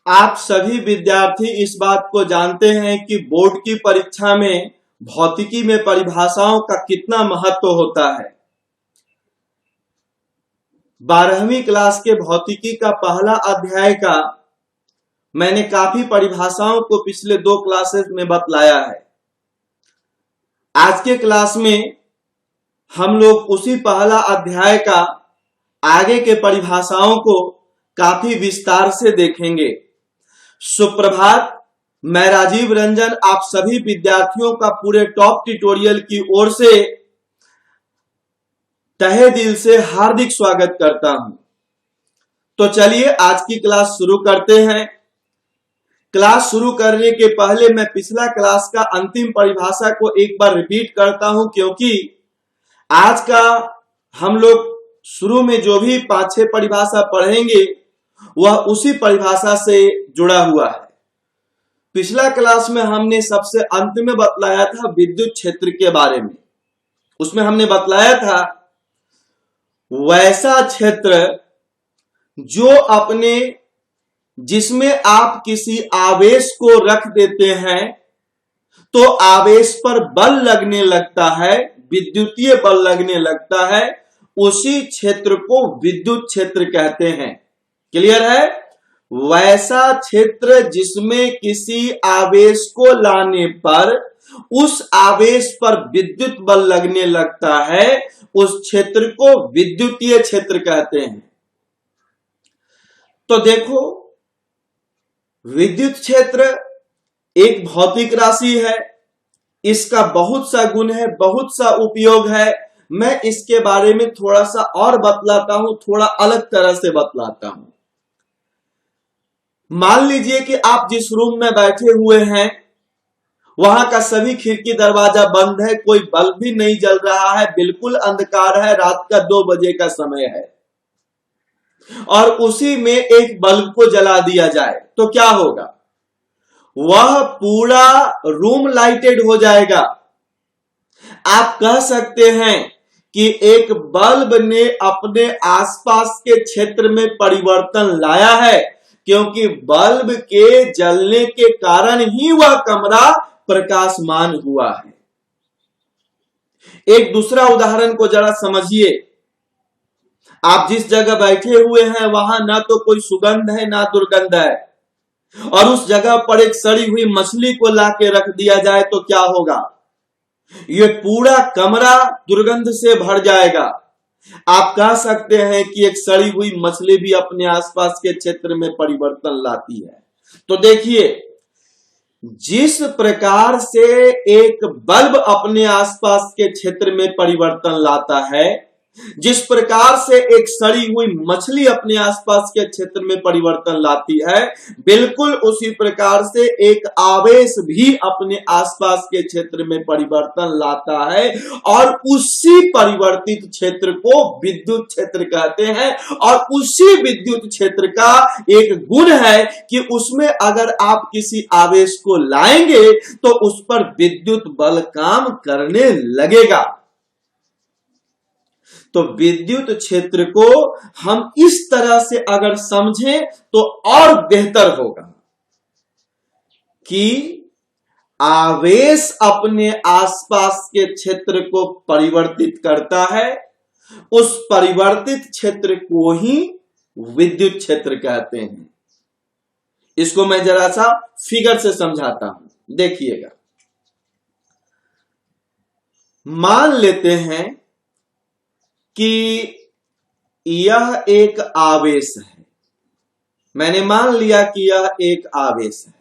आप सभी विद्यार्थी इस बात को जानते हैं कि बोर्ड की परीक्षा में भौतिकी में परिभाषाओं का कितना महत्व होता है। 12वीं क्लास के भौतिकी का पहला अध्याय का मैंने काफी परिभाषाओं को पिछले 2 क्लासेस में बतलाया है। आज के क्लास में हम लोग उसी पहला अध्याय का आगे के परिभाषाओं को काफी विस्तार से देखेंगे। सुप्रभात, मैं राजीव रंजन आप सभी विद्यार्थियों का पूरे टॉप ट्यूटोरियल की ओर से तहे दिल से हार्दिक स्वागत करता हूं। तो चलिए आज की क्लास शुरू करते हैं। क्लास शुरू करने के पहले मैं पिछला क्लास का अंतिम परिभाषा को एक बार रिपीट करता हूं, क्योंकि आज का हम लोग शुरू में जो भी 5-6 परिभाषा पढ़ेंगे वह उसी परिभाषा से जुड़ा हुआ है। पिछला क्लास में हमने सबसे अंत में बतलाया था विद्युत क्षेत्र के बारे में। उसमें हमने बतलाया था वैसा क्षेत्र जिसमें आप किसी आवेश को रख देते हैं तो आवेश पर बल लगने लगता है, विद्युतीय बल लगने लगता है, उसी क्षेत्र को विद्युत क्षेत्र कहते हैं। क्लियर है? वैसा क्षेत्र जिसमें किसी आवेश को लाने पर उस आवेश पर विद्युत बल लगने लगता है, उस क्षेत्र को विद्युतीय क्षेत्र कहते हैं। तो देखो, विद्युत क्षेत्र एक भौतिक राशि है, इसका बहुत सा गुण है, बहुत सा उपयोग है। मैं इसके बारे में थोड़ा सा और बतलाता हूं, थोड़ा अलग तरह से बतलाता हूं। मान लीजिए कि आप जिस रूम में बैठे हुए हैं वहां का सभी खिड़की दरवाजा बंद है, कोई बल्ब भी नहीं जल रहा है, बिल्कुल अंधकार है, रात का 2 बजे का समय है, और उसी में एक बल्ब को जला दिया जाए तो क्या होगा? वह पूरा रूम लाइटेड हो जाएगा। आप कह सकते हैं कि एक बल्ब ने अपने आसपास के क्षेत्र में परिवर्तन लाया है, क्योंकि बल्ब के जलने के कारण ही वह कमरा प्रकाशमान हुआ है। एक दूसरा उदाहरण को जरा समझिए। आप जिस जगह बैठे हुए हैं वहां ना तो कोई सुगंध है ना दुर्गंध है, और उस जगह पर एक सड़ी हुई मछली को लाके रख दिया जाए तो क्या होगा? ये पूरा कमरा दुर्गंध से भर जाएगा। आप कह सकते हैं कि एक सड़ी हुई मछली भी अपने आसपास के क्षेत्र में परिवर्तन लाती है। तो देखिए, जिस प्रकार से एक बल्ब अपने आसपास के क्षेत्र में परिवर्तन लाता है, जिस प्रकार से एक सड़ी हुई मछली अपने आसपास के क्षेत्र में परिवर्तन लाती है, बिल्कुल उसी प्रकार से एक आवेश भी अपने आसपास के क्षेत्र में परिवर्तन लाता है, और उसी परिवर्तित क्षेत्र को विद्युत क्षेत्र कहते हैं। और उसी विद्युत क्षेत्र का एक गुण है कि उसमें अगर आप किसी आवेश को लाएंगे तो उस पर विद्युत बल काम करने लगेगा। तो विद्युत क्षेत्र को हम इस तरह से अगर समझें तो और बेहतर होगा कि आवेश अपने आसपास के क्षेत्र को परिवर्तित करता है, उस परिवर्तित क्षेत्र को ही विद्युत क्षेत्र कहते हैं। इसको मैं जरा सा फिगर से समझाता हूं, देखिएगा। मान लेते हैं कि यह एक आवेश है। मैंने मान लिया कि यह एक आवेश है,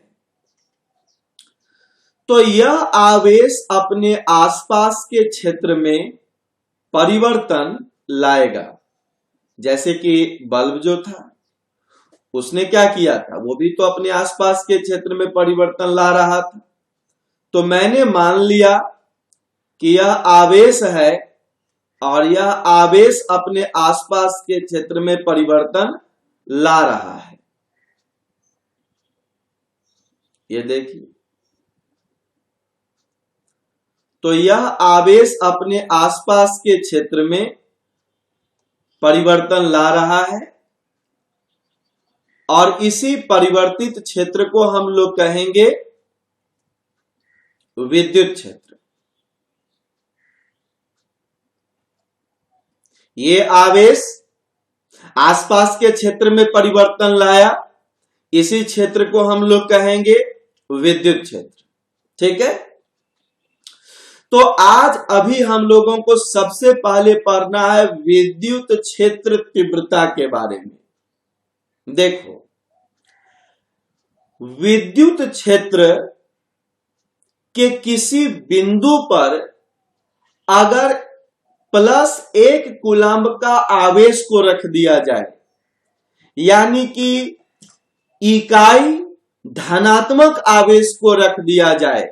तो यह आवेश अपने आसपास के क्षेत्र में परिवर्तन लाएगा। जैसे कि बल्ब जो था उसने क्या किया था, वो भी तो अपने आसपास के क्षेत्र में परिवर्तन ला रहा था। तो मैंने मान लिया कि यह आवेश है और यह आवेश अपने आसपास के क्षेत्र में परिवर्तन ला रहा है। ये देखिए, तो यह आवेश अपने आसपास के क्षेत्र में परिवर्तन ला रहा है, और इसी परिवर्तित क्षेत्र को हम लोग कहेंगे विद्युत क्षेत्र। ये आवेश आसपास के क्षेत्र में परिवर्तन लाया, इसी क्षेत्र को हम लोग कहेंगे विद्युत क्षेत्र। ठीक है, तो आज अभी हम लोगों को सबसे पहले पढ़ना है विद्युत क्षेत्र तीव्रता के बारे में। देखो, विद्युत क्षेत्र के किसी बिंदु पर अगर +1 कूलम्ब का आवेश को रख दिया जाए, यानी कि इकाई धनात्मक आवेश को रख दिया जाए,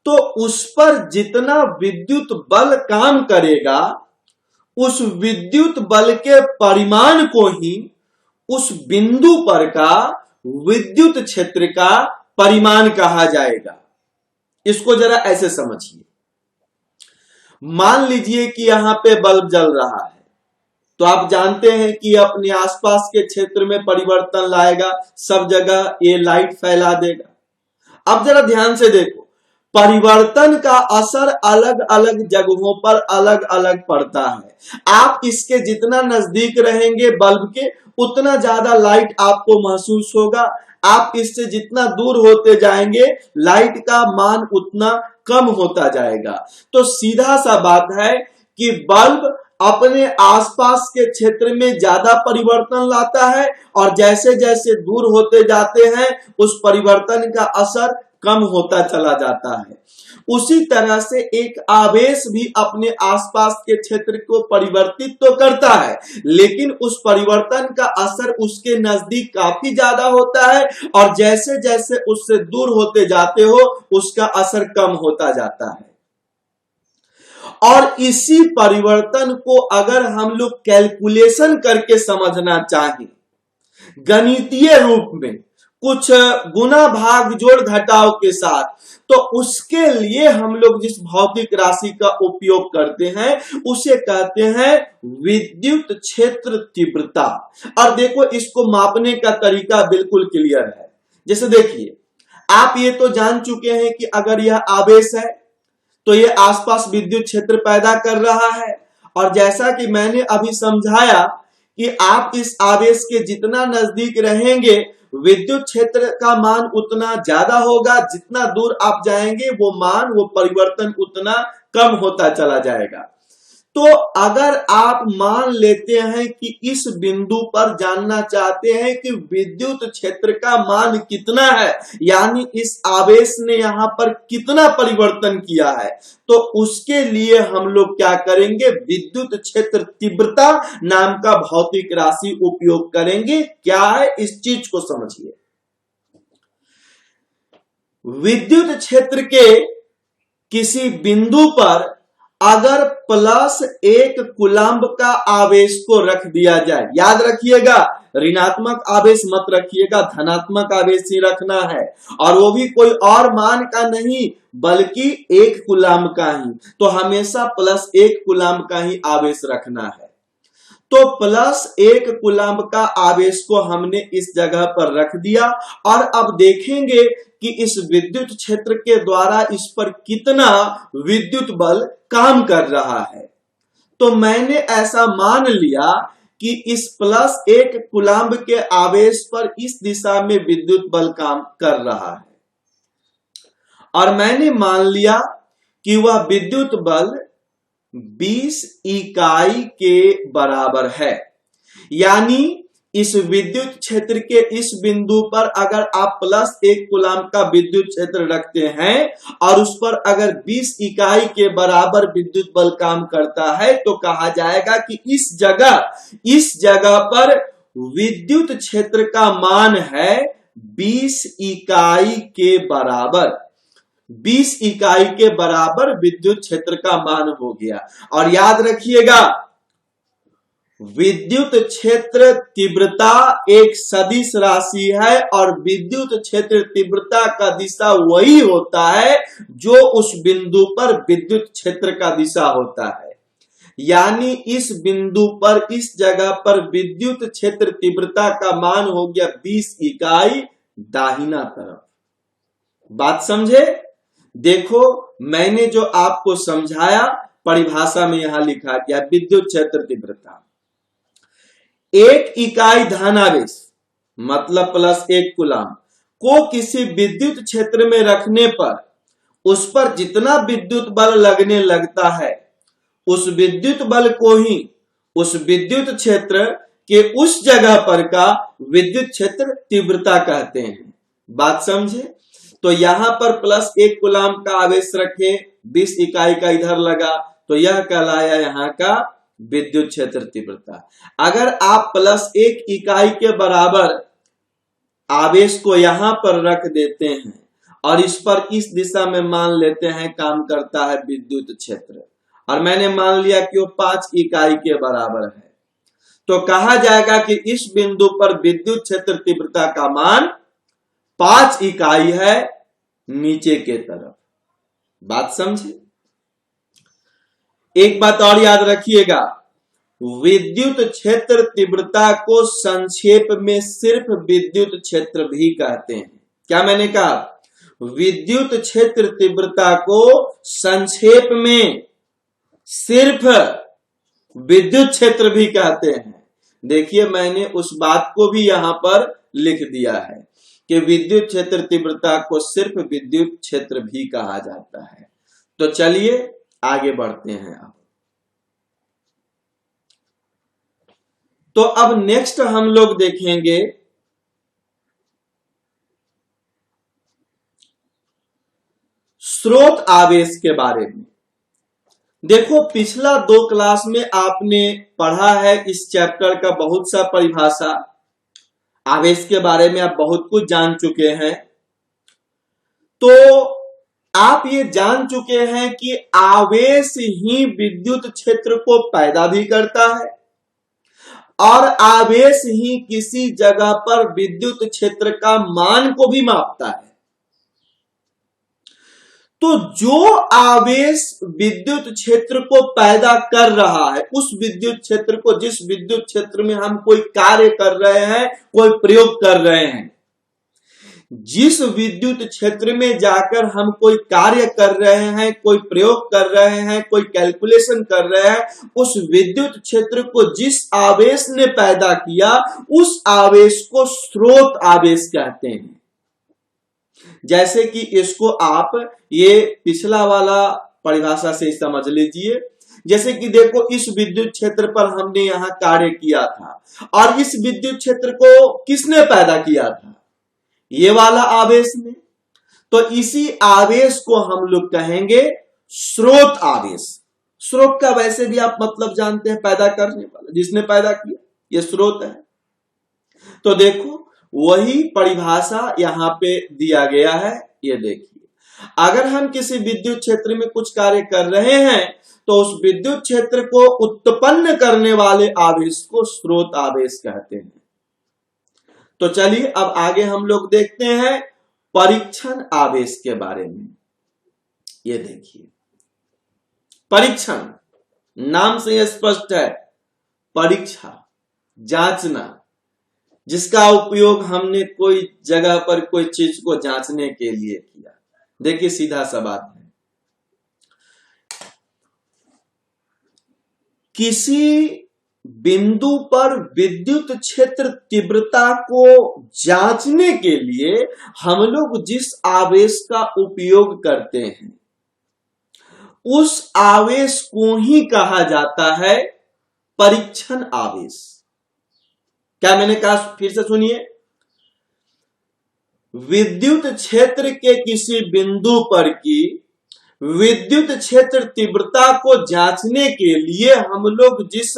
तो उस पर जितना विद्युत बल काम करेगा, उस विद्युत बल के परिमाण को ही उस बिंदु पर का विद्युत क्षेत्र का परिमाण कहा जाएगा। इसको जरा ऐसे समझिए। मान लीजिए कि यहां पे बल्ब जल रहा है, तो आप जानते हैं कि अपने आसपास के क्षेत्र में परिवर्तन लाएगा, सब जगह ये लाइट फैला देगा। अब जरा ध्यान से देखो, परिवर्तन का असर अलग अलग जगहों पर अलग अलग पड़ता है। आप इसके जितना नजदीक रहेंगे बल्ब के, उतना ज्यादा लाइट आपको महसूस होगा। आप इससे जितना दूर होते जाएंगे, लाइट का मान उतना कम होता जाएगा। तो सीधा सा बात है कि बल्ब अपने आसपास के क्षेत्र में ज्यादा परिवर्तन लाता है, और जैसे जैसे दूर होते जाते हैं, उस परिवर्तन का असर कम होता चला जाता है। उसी तरह से एक आवेश भी अपने आसपास के क्षेत्र को परिवर्तित तो करता है, लेकिन उस परिवर्तन का असर उसके नजदीक काफी ज्यादा होता है, और जैसे जैसे उससे दूर होते जाते हो, उसका असर कम होता जाता है। और इसी परिवर्तन को अगर हम लोग कैलकुलेशन करके समझना चाहें, गणितीय रूप में कुछ गुना भाग जोड़ घटाव के साथ, तो उसके लिए हम लोग जिस भौतिक राशि का उपयोग करते हैं, उसे कहते हैं विद्युत क्षेत्र तीव्रता। और देखो, इसको मापने का तरीका बिल्कुल क्लियर है। जैसे देखिए, आप ये तो जान चुके हैं कि अगर यह आवेश है तो ये आसपास विद्युत क्षेत्र पैदा कर रहा है, और जैसा कि मैंने अभी समझाया कि आप इस आवेश के जितना नजदीक रहेंगे, विद्युत क्षेत्र का मान उतना ज्यादा होगा, जितना दूर आप जाएंगे वो मान, वो परिवर्तन उतना कम होता चला जाएगा। तो अगर आप मान लेते हैं कि इस बिंदु पर जानना चाहते हैं कि विद्युत क्षेत्र का मान कितना है, यानी इस आवेश ने यहां पर कितना परिवर्तन किया है, तो उसके लिए हम लोग क्या करेंगे, विद्युत क्षेत्र तीव्रता नाम का भौतिक राशि उपयोग करेंगे। क्या है, इस चीज को समझिए। विद्युत क्षेत्र के किसी बिंदु पर अगर +1 कूलम्ब का आवेश को रख दिया जाए, याद रखिएगा, ऋणात्मक आवेश मत रखिएगा, धनात्मक आवेश ही रखना है, और वो भी कोई और मान का नहीं, बल्कि 1 कूलम्ब का ही। तो हमेशा +1 कूलम्ब का ही आवेश रखना है। तो +1 कूलम्ब का आवेश को हमने इस जगह पर रख दिया, और अब देखेंगे कि इस विद्युत क्षेत्र के द्वारा इस पर कितना विद्युत बल काम कर रहा है। तो मैंने ऐसा मान लिया कि इस +1 कूलम्ब के आवेश पर इस दिशा में विद्युत बल काम कर रहा है, और मैंने मान लिया कि वह विद्युत बल 20 इकाई के बराबर है। यानी इस विद्युत क्षेत्र के इस बिंदु पर अगर आप +1 कूलम्ब का विद्युत क्षेत्र रखते हैं, और उस पर अगर 20 इकाई के बराबर विद्युत बल काम करता है, तो कहा जाएगा कि इस जगह पर विद्युत क्षेत्र का मान है 20 इकाई के बराबर। 20 इकाई के बराबर विद्युत क्षेत्र का मान हो गया। और याद रखिएगा, विद्युत क्षेत्र तीव्रता एक सदिश राशि है, और विद्युत क्षेत्र तीव्रता का दिशा वही होता है जो उस बिंदु पर विद्युत क्षेत्र का दिशा होता है। यानी इस बिंदु पर, इस जगह पर विद्युत क्षेत्र तीव्रता का मान हो गया 20 इकाई दाहिना तरफ। बात समझे? देखो मैंने जो आपको समझाया परिभाषा में यहां लिखा गया, विद्युत क्षेत्र तीव्रता 1 इकाई धनावेश मतलब +1 कूलम को किसी विद्युत क्षेत्र में रखने पर उस पर जितना विद्युत बल लगने लगता है, उस विद्युत बल को ही उस विद्युत क्षेत्र के उस जगह पर का विद्युत क्षेत्र तीव्रता कहते हैं। बात समझे? तो यहां पर +1 कूलम का आवेश रखे, 20 इकाई का इधर लगा, तो यह कहलाया यहां का विद्युत क्षेत्र तीव्रता। अगर आप +1 इकाई के बराबर आवेश को यहां पर रख देते हैं और इस पर इस दिशा में मान लेते हैं काम करता है विद्युत क्षेत्र, और मैंने मान लिया कि वो 5 इकाई के बराबर है, तो कहा जाएगा कि इस बिंदु पर विद्युत क्षेत्र तीव्रता का मान 5 इकाई है नीचे के तरफ। बात समझे? एक बात और याद रखिएगा, विद्युत क्षेत्र तीव्रता को संक्षेप में सिर्फ विद्युत क्षेत्र भी कहते हैं। क्या मैंने कहा? विद्युत क्षेत्र तीव्रता को संक्षेप में सिर्फ विद्युत क्षेत्र भी कहते हैं। देखिए मैंने उस बात को भी यहां पर लिख दिया है कि विद्युत क्षेत्र तीव्रता को सिर्फ विद्युत क्षेत्र भी कहा जाता है। तो चलिए आगे बढ़ते हैं। तो अब नेक्स्ट हम लोग देखेंगे स्रोत आवेश के बारे में। देखो पिछला 2 क्लास में आपने पढ़ा है इस चैप्टर का बहुत सा परिभाषा, आवेश के बारे में आप बहुत कुछ जान चुके हैं। तो आप ये जान चुके हैं कि आवेश ही विद्युत क्षेत्र को पैदा भी करता है और आवेश ही किसी जगह पर विद्युत क्षेत्र का मान को भी मापता है। तो जो आवेश विद्युत क्षेत्र को पैदा कर रहा है, उस विद्युत क्षेत्र को, जिस विद्युत क्षेत्र में हम कोई कार्य कर रहे हैं, कोई प्रयोग कर रहे हैं, जिस विद्युत क्षेत्र में जाकर हम कोई कार्य कर रहे हैं, कोई प्रयोग कर रहे हैं, कोई कैलकुलेशन कर रहे हैं, उस विद्युत क्षेत्र को जिस आवेश ने पैदा किया, उस आवेश को स्रोत आवेश कहते हैं। जैसे कि इसको आप ये पिछला वाला परिभाषा से समझ लीजिए। जैसे कि देखो इस विद्युत क्षेत्र पर हमने यहां कार्य किया था और इस विद्युत क्षेत्र को किसने पैदा किया था? ये वाला आवेश ने। तो इसी आवेश को हम लोग कहेंगे स्रोत आवेश। स्रोत का वैसे भी आप मतलब जानते हैं, पैदा करने वाला, जिसने पैदा किया, ये स्रोत है। तो देखो वही परिभाषा यहां पे दिया गया है। ये देखिए, अगर हम किसी विद्युत क्षेत्र में कुछ कार्य कर रहे हैं तो उस विद्युत क्षेत्र को उत्पन्न करने वाले आवेश को स्रोत आवेश कहते हैं। तो चलिए अब आगे हम लोग देखते हैं परीक्षण आवेश के बारे में। ये देखिए, परीक्षण नाम से यह स्पष्ट है, परीक्षा, जांचना, जिसका उपयोग हमने कोई जगह पर कोई चीज को जांचने के लिए किया। देखिए सीधा सा बात है, किसी बिंदु पर विद्युत क्षेत्र तीव्रता को जांचने के लिए हम लोग जिस आवेश का उपयोग करते हैं, उस आवेश को ही कहा जाता है परीक्षण आवेश। क्या मैंने कहा? फिर से सुनिए, विद्युत क्षेत्र के किसी बिंदु पर की विद्युत क्षेत्र तीव्रता को जांचने के लिए हम लोग जिस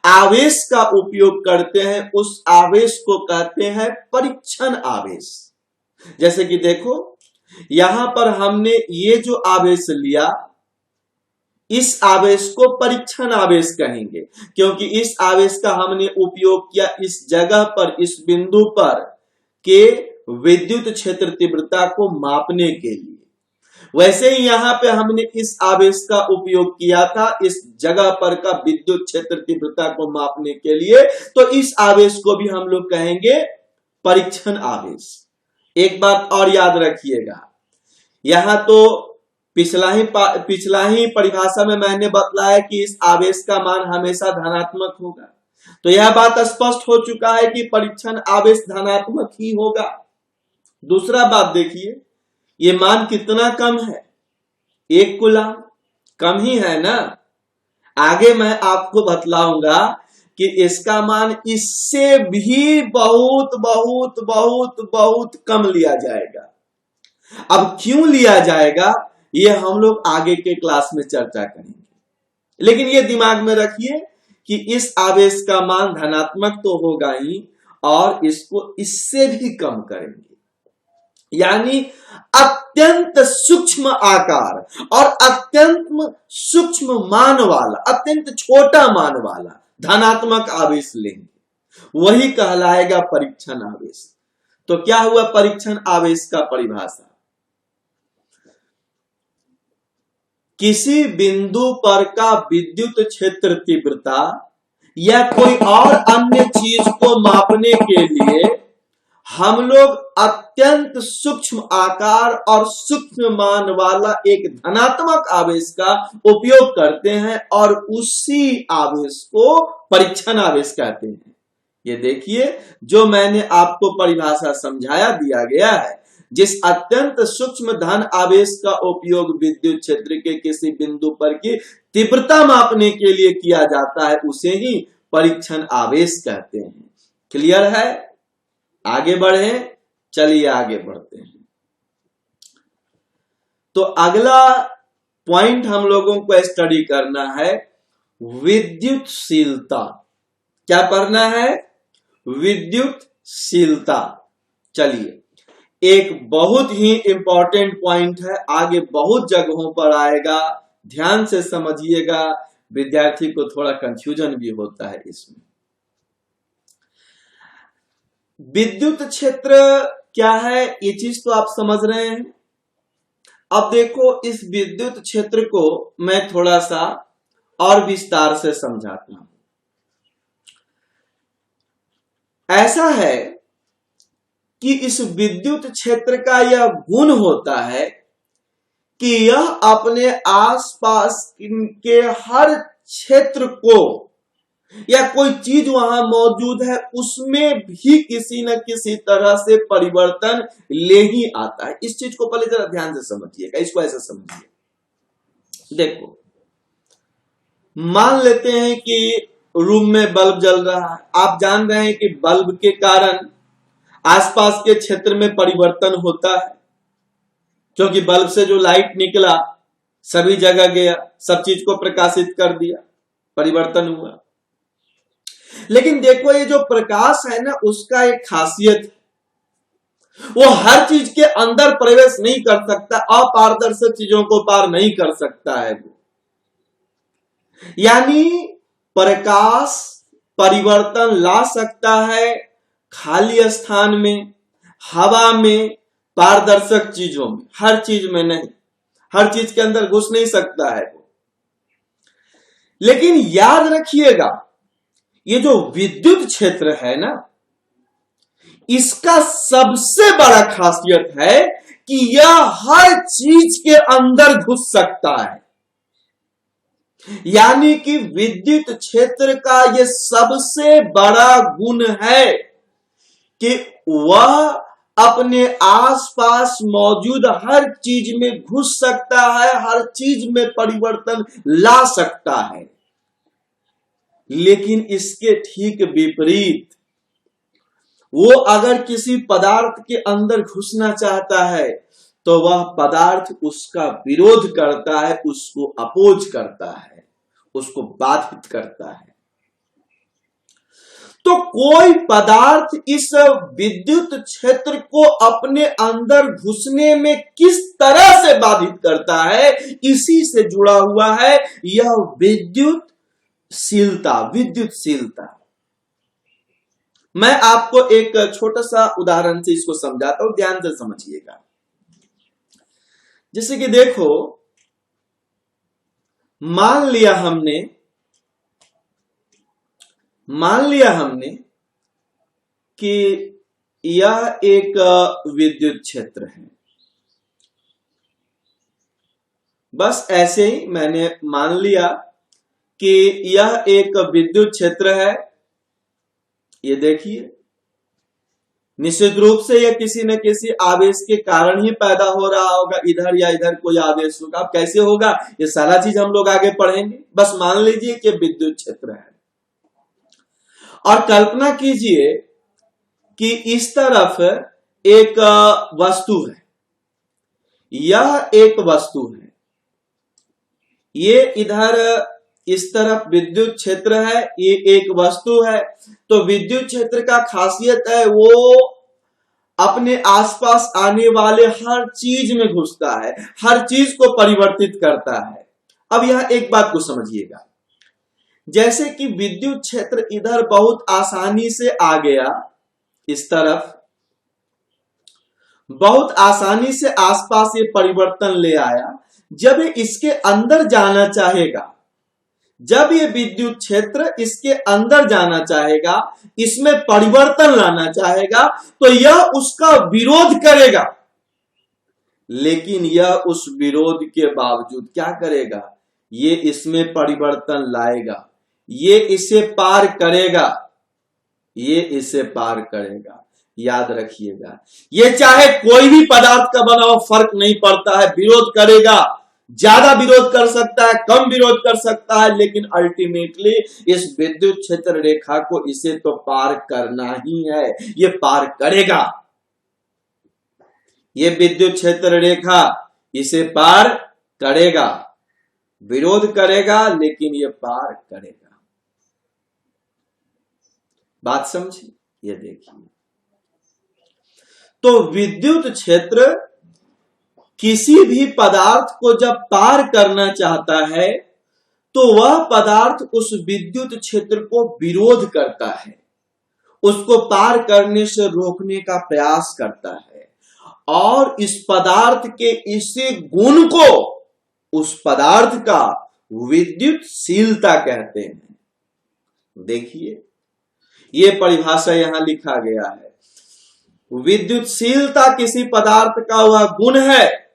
आवेश का उपयोग करते हैं, उस आवेश को कहते हैं परीक्षण आवेश। जैसे कि देखो यहां पर हमने ये जो आवेश लिया, इस आवेश को परीक्षण आवेश कहेंगे, क्योंकि इस आवेश का हमने उपयोग किया इस जगह पर, इस बिंदु पर के विद्युत क्षेत्र तीव्रता को मापने के लिए। वैसे ही यहां पे हमने इस आवेश का उपयोग किया था इस जगह पर का विद्युत क्षेत्र तीव्रता को मापने के लिए, तो इस आवेश को भी हम लोग कहेंगे परीक्षण आवेश। एक बात और याद रखिएगा, यहां तो पिछला ही परिभाषा में मैंने बतलाया कि इस आवेश का मान हमेशा धनात्मक होगा, तो यह बात स्पष्ट हो चुका है कि परीक्षण आवेश धनात्मक ही होगा। दूसरा बात देखिए, ये मान कितना कम है, 1 कूलम, कम ही है ना। आगे मैं आपको बतलाऊंगा कि इसका मान इससे भी बहुत बहुत बहुत बहुत कम लिया जाएगा। अब क्यों लिया जाएगा ये हम लोग आगे के क्लास में चर्चा करेंगे, लेकिन ये दिमाग में रखिए कि इस आवेश का मान धनात्मक तो होगा ही, और इसको इससे भी कम करेंगे, यानी अत्यंत सूक्ष्म आकार और अत्यंत सूक्ष्म मान वाला, अत्यंत छोटा मान वाला धनात्मक आवेश लेंगे, वही कहलाएगा परीक्षण आवेश। तो क्या हुआ परीक्षण आवेश का परिभाषा? किसी बिंदु पर का विद्युत क्षेत्र तीव्रता या कोई और अन्य चीज को मापने के लिए हम लोग अत्यंत सूक्ष्म आकार और सूक्ष्म मान वाला एक धनात्मक आवेश का उपयोग करते हैं, और उसी आवेश को परीक्षण आवेश कहते हैं। ये देखिए, जो मैंने आपको परिभाषा समझाया दिया गया है, जिस अत्यंत सूक्ष्म धन आवेश का उपयोग विद्युत क्षेत्र के किसी बिंदु पर की तीव्रता मापने के लिए किया जाता है, उसे ही परीक्षण आवेश कहते हैं। क्लियर है? आगे बढ़े, चलिए आगे बढ़ते हैं। तो अगला पॉइंट हम लोगों को स्टडी करना है विद्युतशीलता। क्या पढ़ना है? विद्युतशीलता। चलिए, एक बहुत ही इंपॉर्टेंट पॉइंट है, आगे बहुत जगहों पर आएगा, ध्यान से समझिएगा, विद्यार्थी को थोड़ा कंफ्यूजन भी होता है इसमें। विद्युत क्षेत्र क्या है, ये चीज तो आप समझ रहे हैं। अब देखो, इस विद्युत क्षेत्र को मैं थोड़ा सा और विस्तार से समझाता हूं। ऐसा है कि इस विद्युत क्षेत्र का यह गुण होता है कि यह अपने आसपास के हर क्षेत्र को, या कोई चीज वहां मौजूद है उसमें भी किसी न किसी तरह से परिवर्तन ले ही आता है। इस चीज को पहले जरा ध्यान से समझिएगा, इसको ऐसे समझिए। देखो, मान लेते हैं कि रूम में बल्ब जल रहा है, आप जान रहे हैं कि बल्ब के कारण आसपास के क्षेत्र में परिवर्तन होता है, क्योंकि बल्ब से जो लाइट निकला सभी जगह गया, सब चीज को प्रकाशित कर दिया, परिवर्तन हुआ। लेकिन देखो, ये जो प्रकाश है ना, उसका एक खासियत है, वो हर चीज के अंदर प्रवेश नहीं कर सकता, अपारदर्शक चीजों को पार नहीं कर सकता है वो। यानी प्रकाश परिवर्तन ला सकता है खाली स्थान में, हवा में, पारदर्शक चीजों में, हर चीज में नहीं, हर चीज के अंदर घुस नहीं सकता है वो। लेकिन याद रखिएगा, ये जो विद्युत क्षेत्र है ना, इसका सबसे बड़ा खासियत है कि यह हर चीज के अंदर घुस सकता है। यानी कि विद्युत क्षेत्र का यह सबसे बड़ा गुण है कि वह अपने आसपास मौजूद हर चीज में घुस सकता है, हर चीज में परिवर्तन ला सकता है। लेकिन इसके ठीक विपरीत, वो अगर किसी पदार्थ के अंदर घुसना चाहता है तो वह पदार्थ उसका विरोध करता है, उसको अपोज करता है, उसको बाधित करता है। तो कोई पदार्थ इस विद्युत क्षेत्र को अपने अंदर घुसने में किस तरह से बाधित करता है, इसी से जुड़ा हुआ है यह विद्युतशीलता। विद्युतशीलता, मैं आपको एक छोटा सा उदाहरण से इसको समझाता हूं, ध्यान से समझिएगा। जैसे कि देखो, मान लिया हमने कि यह एक विद्युत क्षेत्र है। बस ऐसे ही मैंने मान लिया कि यह एक विद्युत क्षेत्र है। ये देखिए, निश्चित रूप से यह किसी न किसी आवेश के कारण ही पैदा हो रहा होगा, इधर या इधर कोई आवेश होगा। अब कैसे होगा ये सारा चीज हम लोग आगे पढ़ेंगे। बस मान लीजिए कि विद्युत क्षेत्र है और कल्पना कीजिए कि इस तरफ एक वस्तु है, यह एक वस्तु है, ये इधर इस तरफ विद्युत क्षेत्र है, ये एक वस्तु है। तो विद्युत क्षेत्र का खासियत है वो अपने आसपास आने वाले हर चीज में घुसता है, हर चीज को परिवर्तित करता है। अब यह एक बात को समझिएगा, जैसे कि विद्युत क्षेत्र इधर बहुत आसानी से आ गया, इस तरफ बहुत आसानी से आसपास ये परिवर्तन ले आया। जब ये इसके अंदर जाना चाहेगा, जब ये विद्युत क्षेत्र इसके अंदर जाना चाहेगा, इसमें परिवर्तन लाना चाहेगा, तो यह उसका विरोध करेगा। लेकिन यह उस विरोध के बावजूद क्या करेगा, ये इसमें परिवर्तन लाएगा, ये इसे पार करेगा, ये इसे पार करेगा। याद रखिएगा, ये चाहे कोई भी पदार्थ का बना हो फर्क नहीं पड़ता है, विरोध करेगा। ज्यादा विरोध कर सकता है, कम विरोध कर सकता है, लेकिन अल्टीमेटली इस विद्युत क्षेत्र रेखा को इसे तो पार करना ही है, ये पार करेगा। ये विद्युत क्षेत्र रेखा इसे पार करेगा, विरोध करेगा लेकिन ये पार करेगा। बात समझी? ये देखिए, तो विद्युत क्षेत्र किसी भी पदार्थ को जब पार करना चाहता है तो वह पदार्थ उस विद्युत क्षेत्र को विरोध करता है, उसको पार करने से रोकने का प्रयास करता है और इस पदार्थ के इसी गुण को उस पदार्थ का विद्युतशीलता कहते हैं। देखिए, ये परिभाषा यहां लिखा गया है। विद्युतशीलता किसी पदार्थ का वह गुण है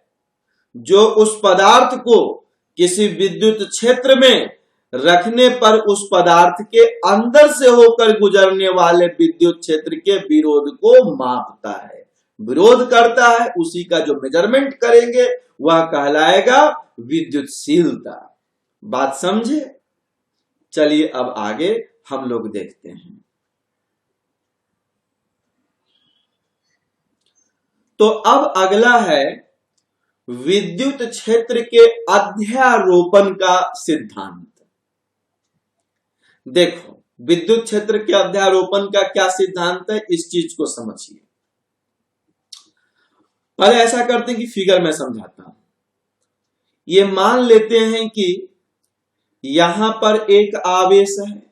जो उस पदार्थ को किसी विद्युत क्षेत्र में रखने पर उस पदार्थ के अंदर से होकर गुजरने वाले विद्युत क्षेत्र के विरोध को मापता है, विरोध करता है। उसी का जो मेजरमेंट करेंगे वह कहलाएगा विद्युतशीलता। बात समझे? चलिए अब आगे हम लोग देखते हैं। तो अब अगला है विद्युत क्षेत्र के अध्यारोपण का सिद्धांत। देखो, विद्युत क्षेत्र के अध्यारोपण का क्या सिद्धांत है, इस चीज को समझिए। पहले ऐसा करते हैं कि फिगर में समझाता हूं। ये मान लेते हैं कि यहां पर एक आवेश है,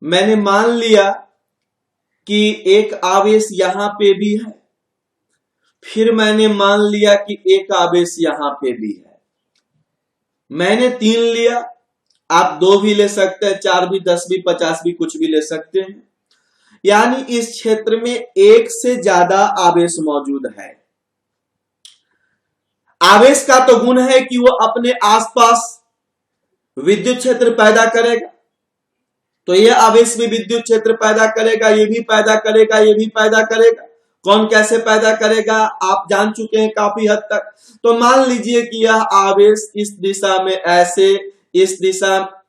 मैंने मान लिया कि एक आवेश यहां पे भी है, फिर मैंने मान लिया कि एक आवेश यहां पे भी है। मैंने 3 लिया, आप 2 भी ले सकते हैं, 4 भी, 10 भी, 50 भी, कुछ भी ले सकते हैं। यानी इस क्षेत्र में एक से ज्यादा आवेश मौजूद है। आवेश का तो गुण है कि वो अपने आसपास विद्युत क्षेत्र पैदा करेगा, तो यह आवेश भी विद्युत क्षेत्र पैदा करेगा, ये भी पैदा करेगा, ये भी पैदा करेगा। कौन कैसे पैदा करेगा आप जान चुके हैं काफी हद तक। तो मान लीजिए कि यह आवेश इस दिशा में ऐसे, इस दिशा,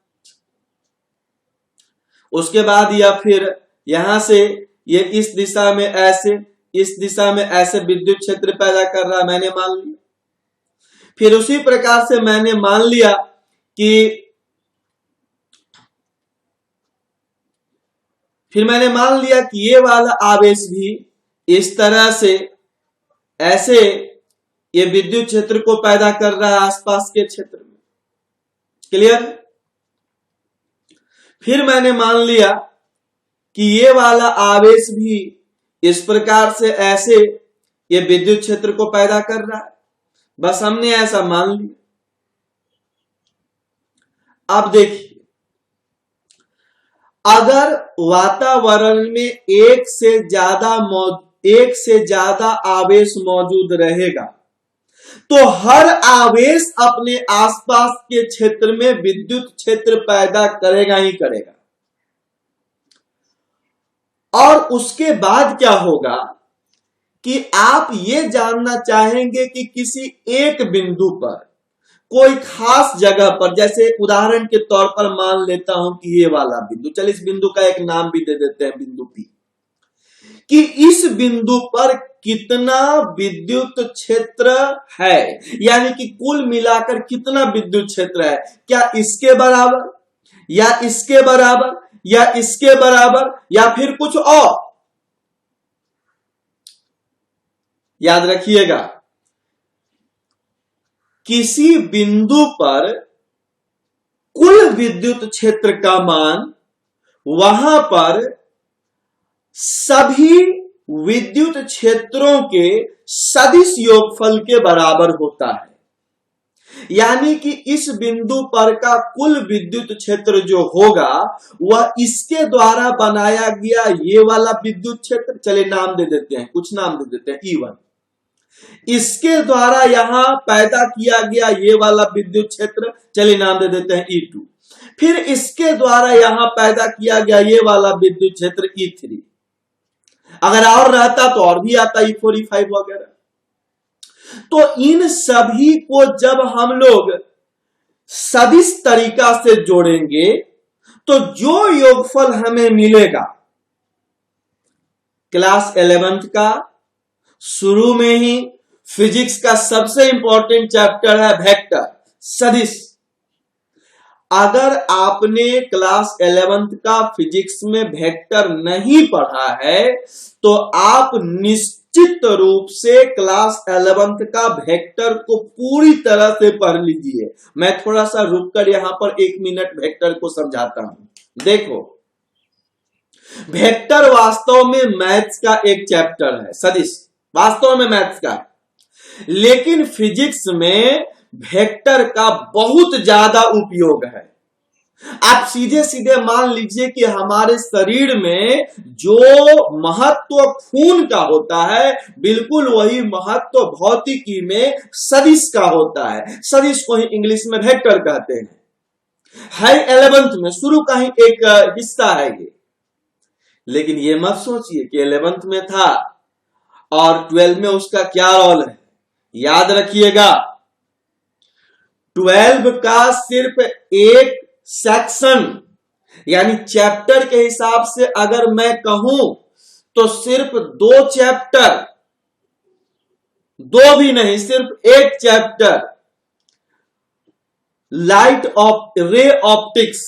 उसके बाद या फिर यहां से ये इस दिशा में ऐसे, इस दिशा में ऐसे विद्युत क्षेत्र पैदा कर रहा है, मैंने मान लिया। फिर उसी प्रकार से मैंने मान लिया कि ये वाला आवेश भी इस तरह से ऐसे ये विद्युत क्षेत्र को पैदा कर रहा है आसपास के क्षेत्र में। क्लियर? फिर मैंने मान लिया कि ये वाला आवेश भी इस प्रकार से ऐसे ये विद्युत क्षेत्र को पैदा कर रहा है, बस हमने ऐसा मान लिया। अब देखिए, अगर वातावरण में एक से ज्यादा आवेश मौजूद रहेगा तो हर आवेश अपने आसपास के क्षेत्र में विद्युत क्षेत्र पैदा करेगा ही करेगा। और उसके बाद क्या होगा कि आप ये जानना चाहेंगे कि किसी एक बिंदु पर, कोई खास जगह पर, जैसे उदाहरण के तौर पर मान लेता हूं कि ये वाला बिंदु, चल इस बिंदु का एक नाम भी दे देते हैं, बिंदु P, कि इस बिंदु पर कितना विद्युत क्षेत्र है, यानी कि कुल मिलाकर कितना विद्युत क्षेत्र है, क्या इसके बराबर या इसके बराबर या इसके बराबर या फिर कुछ और। याद रखिएगा, किसी बिंदु पर कुल विद्युत क्षेत्र का मान वहां पर सभी विद्युत क्षेत्रों के सदिश योगफल के बराबर होता है। यानी कि इस बिंदु पर का कुल विद्युत क्षेत्र जो होगा वह इसके द्वारा बनाया गया ये वाला विद्युत क्षेत्र, चले नाम दे देते हैं, कुछ नाम दे देते हैं E1, इसके द्वारा यहां पैदा किया गया ये वाला विद्युत क्षेत्र, चलिए नाम दे देते हैं E2, फिर इसके द्वारा यहां पैदा किया गया ये वाला विद्युत क्षेत्र E3, अगर और रहता तो और भी आता E4 E5 वगैरह। तो इन सभी को जब हम लोग सदिश तरीका से जोड़ेंगे तो जो योगफल हमें मिलेगा, क्लास 11th का शुरू में ही फिजिक्स का सबसे इंपॉर्टेंट चैप्टर है वेक्टर, सदिश। अगर आपने क्लास 11th का फिजिक्स में वेक्टर नहीं पढ़ा है तो आप निश्चित रूप से क्लास 11th का वेक्टर को पूरी तरह से पढ़ लीजिए। मैं थोड़ा सा रुककर यहां पर 1 मिनट वेक्टर को समझाता हूं। देखो, वेक्टर वास्तव में मैथ्स का एक चैप्टर है, सदिश वास्तव में मैथ्स का, लेकिन फिजिक्स में वेक्टर का बहुत ज्यादा उपयोग है। आप सीधे सीधे मान लीजिए कि हमारे शरीर में जो महत्व खून का होता है, बिल्कुल वही महत्व भौतिकी में सदिश का होता है। सदिश को ही इंग्लिश में वेक्टर कहते हैं। है 11th में शुरू का ही एक हिस्सा है ये, लेकिन ये मत सोचिए कि 11th में था और 12 में उसका क्या रोल है। याद रखिएगा, 12 का सिर्फ एक सेक्शन यानी चैप्टर के हिसाब से अगर मैं कहूं तो सिर्फ 2 चैप्टर, 2 भी नहीं, सिर्फ एक चैप्टर, रे ऑप्टिक्स,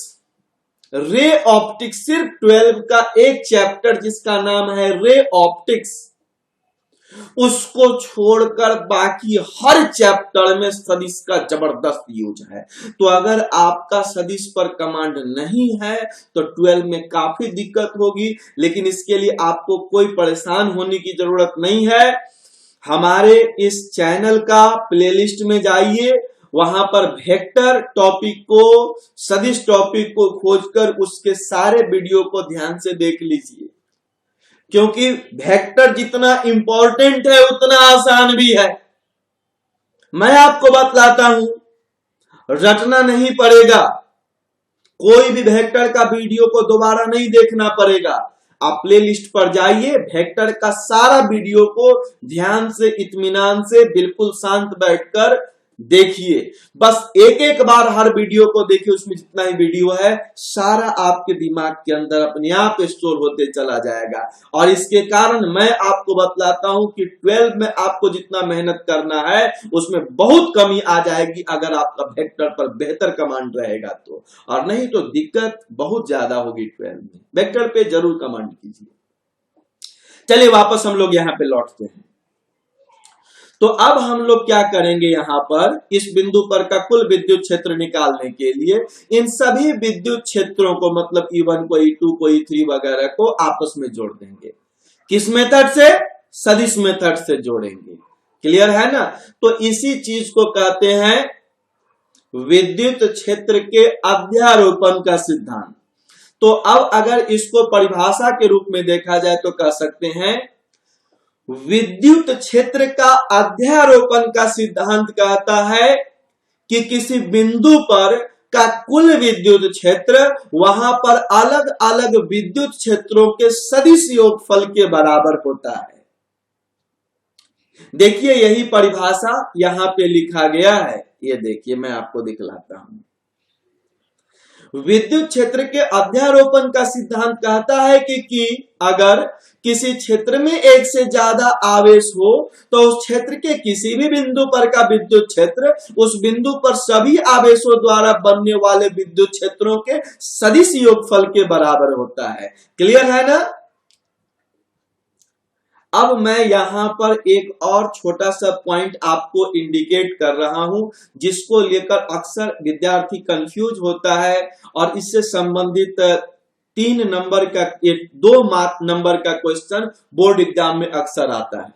सिर्फ 12 का एक चैप्टर जिसका नाम है रे ऑप्टिक्स, उसको छोड़कर बाकी हर चैप्टर में सदिश का जबरदस्त यूज है। तो अगर आपका सदिश पर कमांड नहीं है तो 12 में काफी दिक्कत होगी, लेकिन इसके लिए आपको कोई परेशान होने की जरूरत नहीं है। हमारे इस चैनल का प्लेलिस्ट में जाइए, वहां पर वेक्टर टॉपिक को, सदिश टॉपिक को खोजकर उसके सारे वीडियो को ध्यान से देख लीजिए, क्योंकि वेक्टर जितना इंपॉर्टेंट है उतना आसान भी है। मैं आपको बतलाता हूं, रटना नहीं पड़ेगा, कोई भी वेक्टर का वीडियो को दोबारा नहीं देखना पड़ेगा। आप प्ले लिस्ट पर जाइए, वेक्टर का सारा वीडियो को ध्यान से, इत्मीनान से, बिल्कुल शांत बैठकर देखिए। बस एक एक बार हर वीडियो को देखिए, उसमें जितना ही वीडियो है सारा आपके दिमाग के अंदर अपने आप स्टोर होते चला जाएगा। और इसके कारण मैं आपको बतलाता हूं कि 12 में आपको जितना मेहनत करना है उसमें बहुत कमी आ जाएगी अगर आपका वेक्टर पर बेहतर कमांड रहेगा तो, और नहीं तो दिक्कत बहुत ज्यादा होगी 12 में। वेक्टर पे जरूर कमांड कीजिए। चलिए वापस हम लोग यहां पे लौटते हैं। तो अब हम लोग क्या करेंगे, यहां पर इस बिंदु पर का कुल विद्युत क्षेत्र निकालने के लिए इन सभी विद्युत क्षेत्रों को, मतलब E1 को, E2 को, E3 वगैरह को आपस में जोड़ देंगे। किस मेथड से? सदिश मेथड से जोड़ेंगे। क्लियर है ना? तो इसी चीज को कहते हैं विद्युत क्षेत्र के अध्यारोपण का सिद्धांत। तो अब अगर इसको परिभाषा के रूप में देखा जाए तो कह सकते हैं विद्युत क्षेत्र का अध्यारोपण का सिद्धांत कहता है कि किसी बिंदु पर का कुल विद्युत क्षेत्र वहां पर अलग अलग विद्युत क्षेत्रों के सदिश योगफल के बराबर होता है। देखिए यही परिभाषा यहां पे लिखा गया है, ये देखिए मैं आपको दिखलाता हूं। विद्युत क्षेत्र के अध्यारोपण का सिद्धांत कहता है कि अगर किसी क्षेत्र में एक से ज्यादा आवेश हो तो उस क्षेत्र के किसी भी बिंदु पर का विद्युत क्षेत्र उस बिंदु पर सभी आवेशों द्वारा बनने वाले विद्युत क्षेत्रों के सदिश योगफल के बराबर होता है। क्लियर है ना? अब मैं यहां पर एक और छोटा सा पॉइंट आपको इंडिकेट कर रहा हूं जिसको लेकर अक्सर विद्यार्थी कंफ्यूज होता है और इससे संबंधित 3 नंबर का 2 नंबर का क्वेश्चन बोर्ड एग्जाम में अक्सर आता है।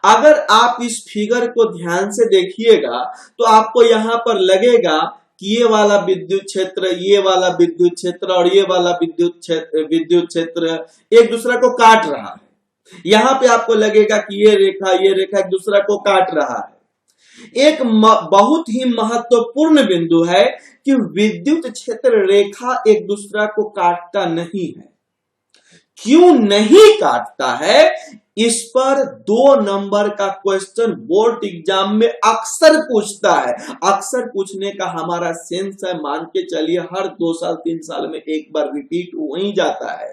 अगर आप इस फिगर को ध्यान से देखिएगा तो आपको यहां पर लगेगा कि ये वाला विद्युत क्षेत्र, ये वाला विद्युत क्षेत्र और ये वाला विद्युत क्षेत्र एक दूसरे को काट रहा है। यहां पे आपको लगेगा कि ये रेखा एक दूसरे को काट रहा है। एक बहुत ही महत्वपूर्ण बिंदु है कि विद्युत क्षेत्र रेखा एक दूसरे को काटता नहीं है। क्यों नहीं काटता है, इस पर 2 नंबर का क्वेश्चन बोर्ड एग्जाम में अक्सर पूछता है। अक्सर पूछने का हमारा सेंस है, मान के चलिए हर 2 साल 3 साल में एक बार रिपीट हो ही जाता है।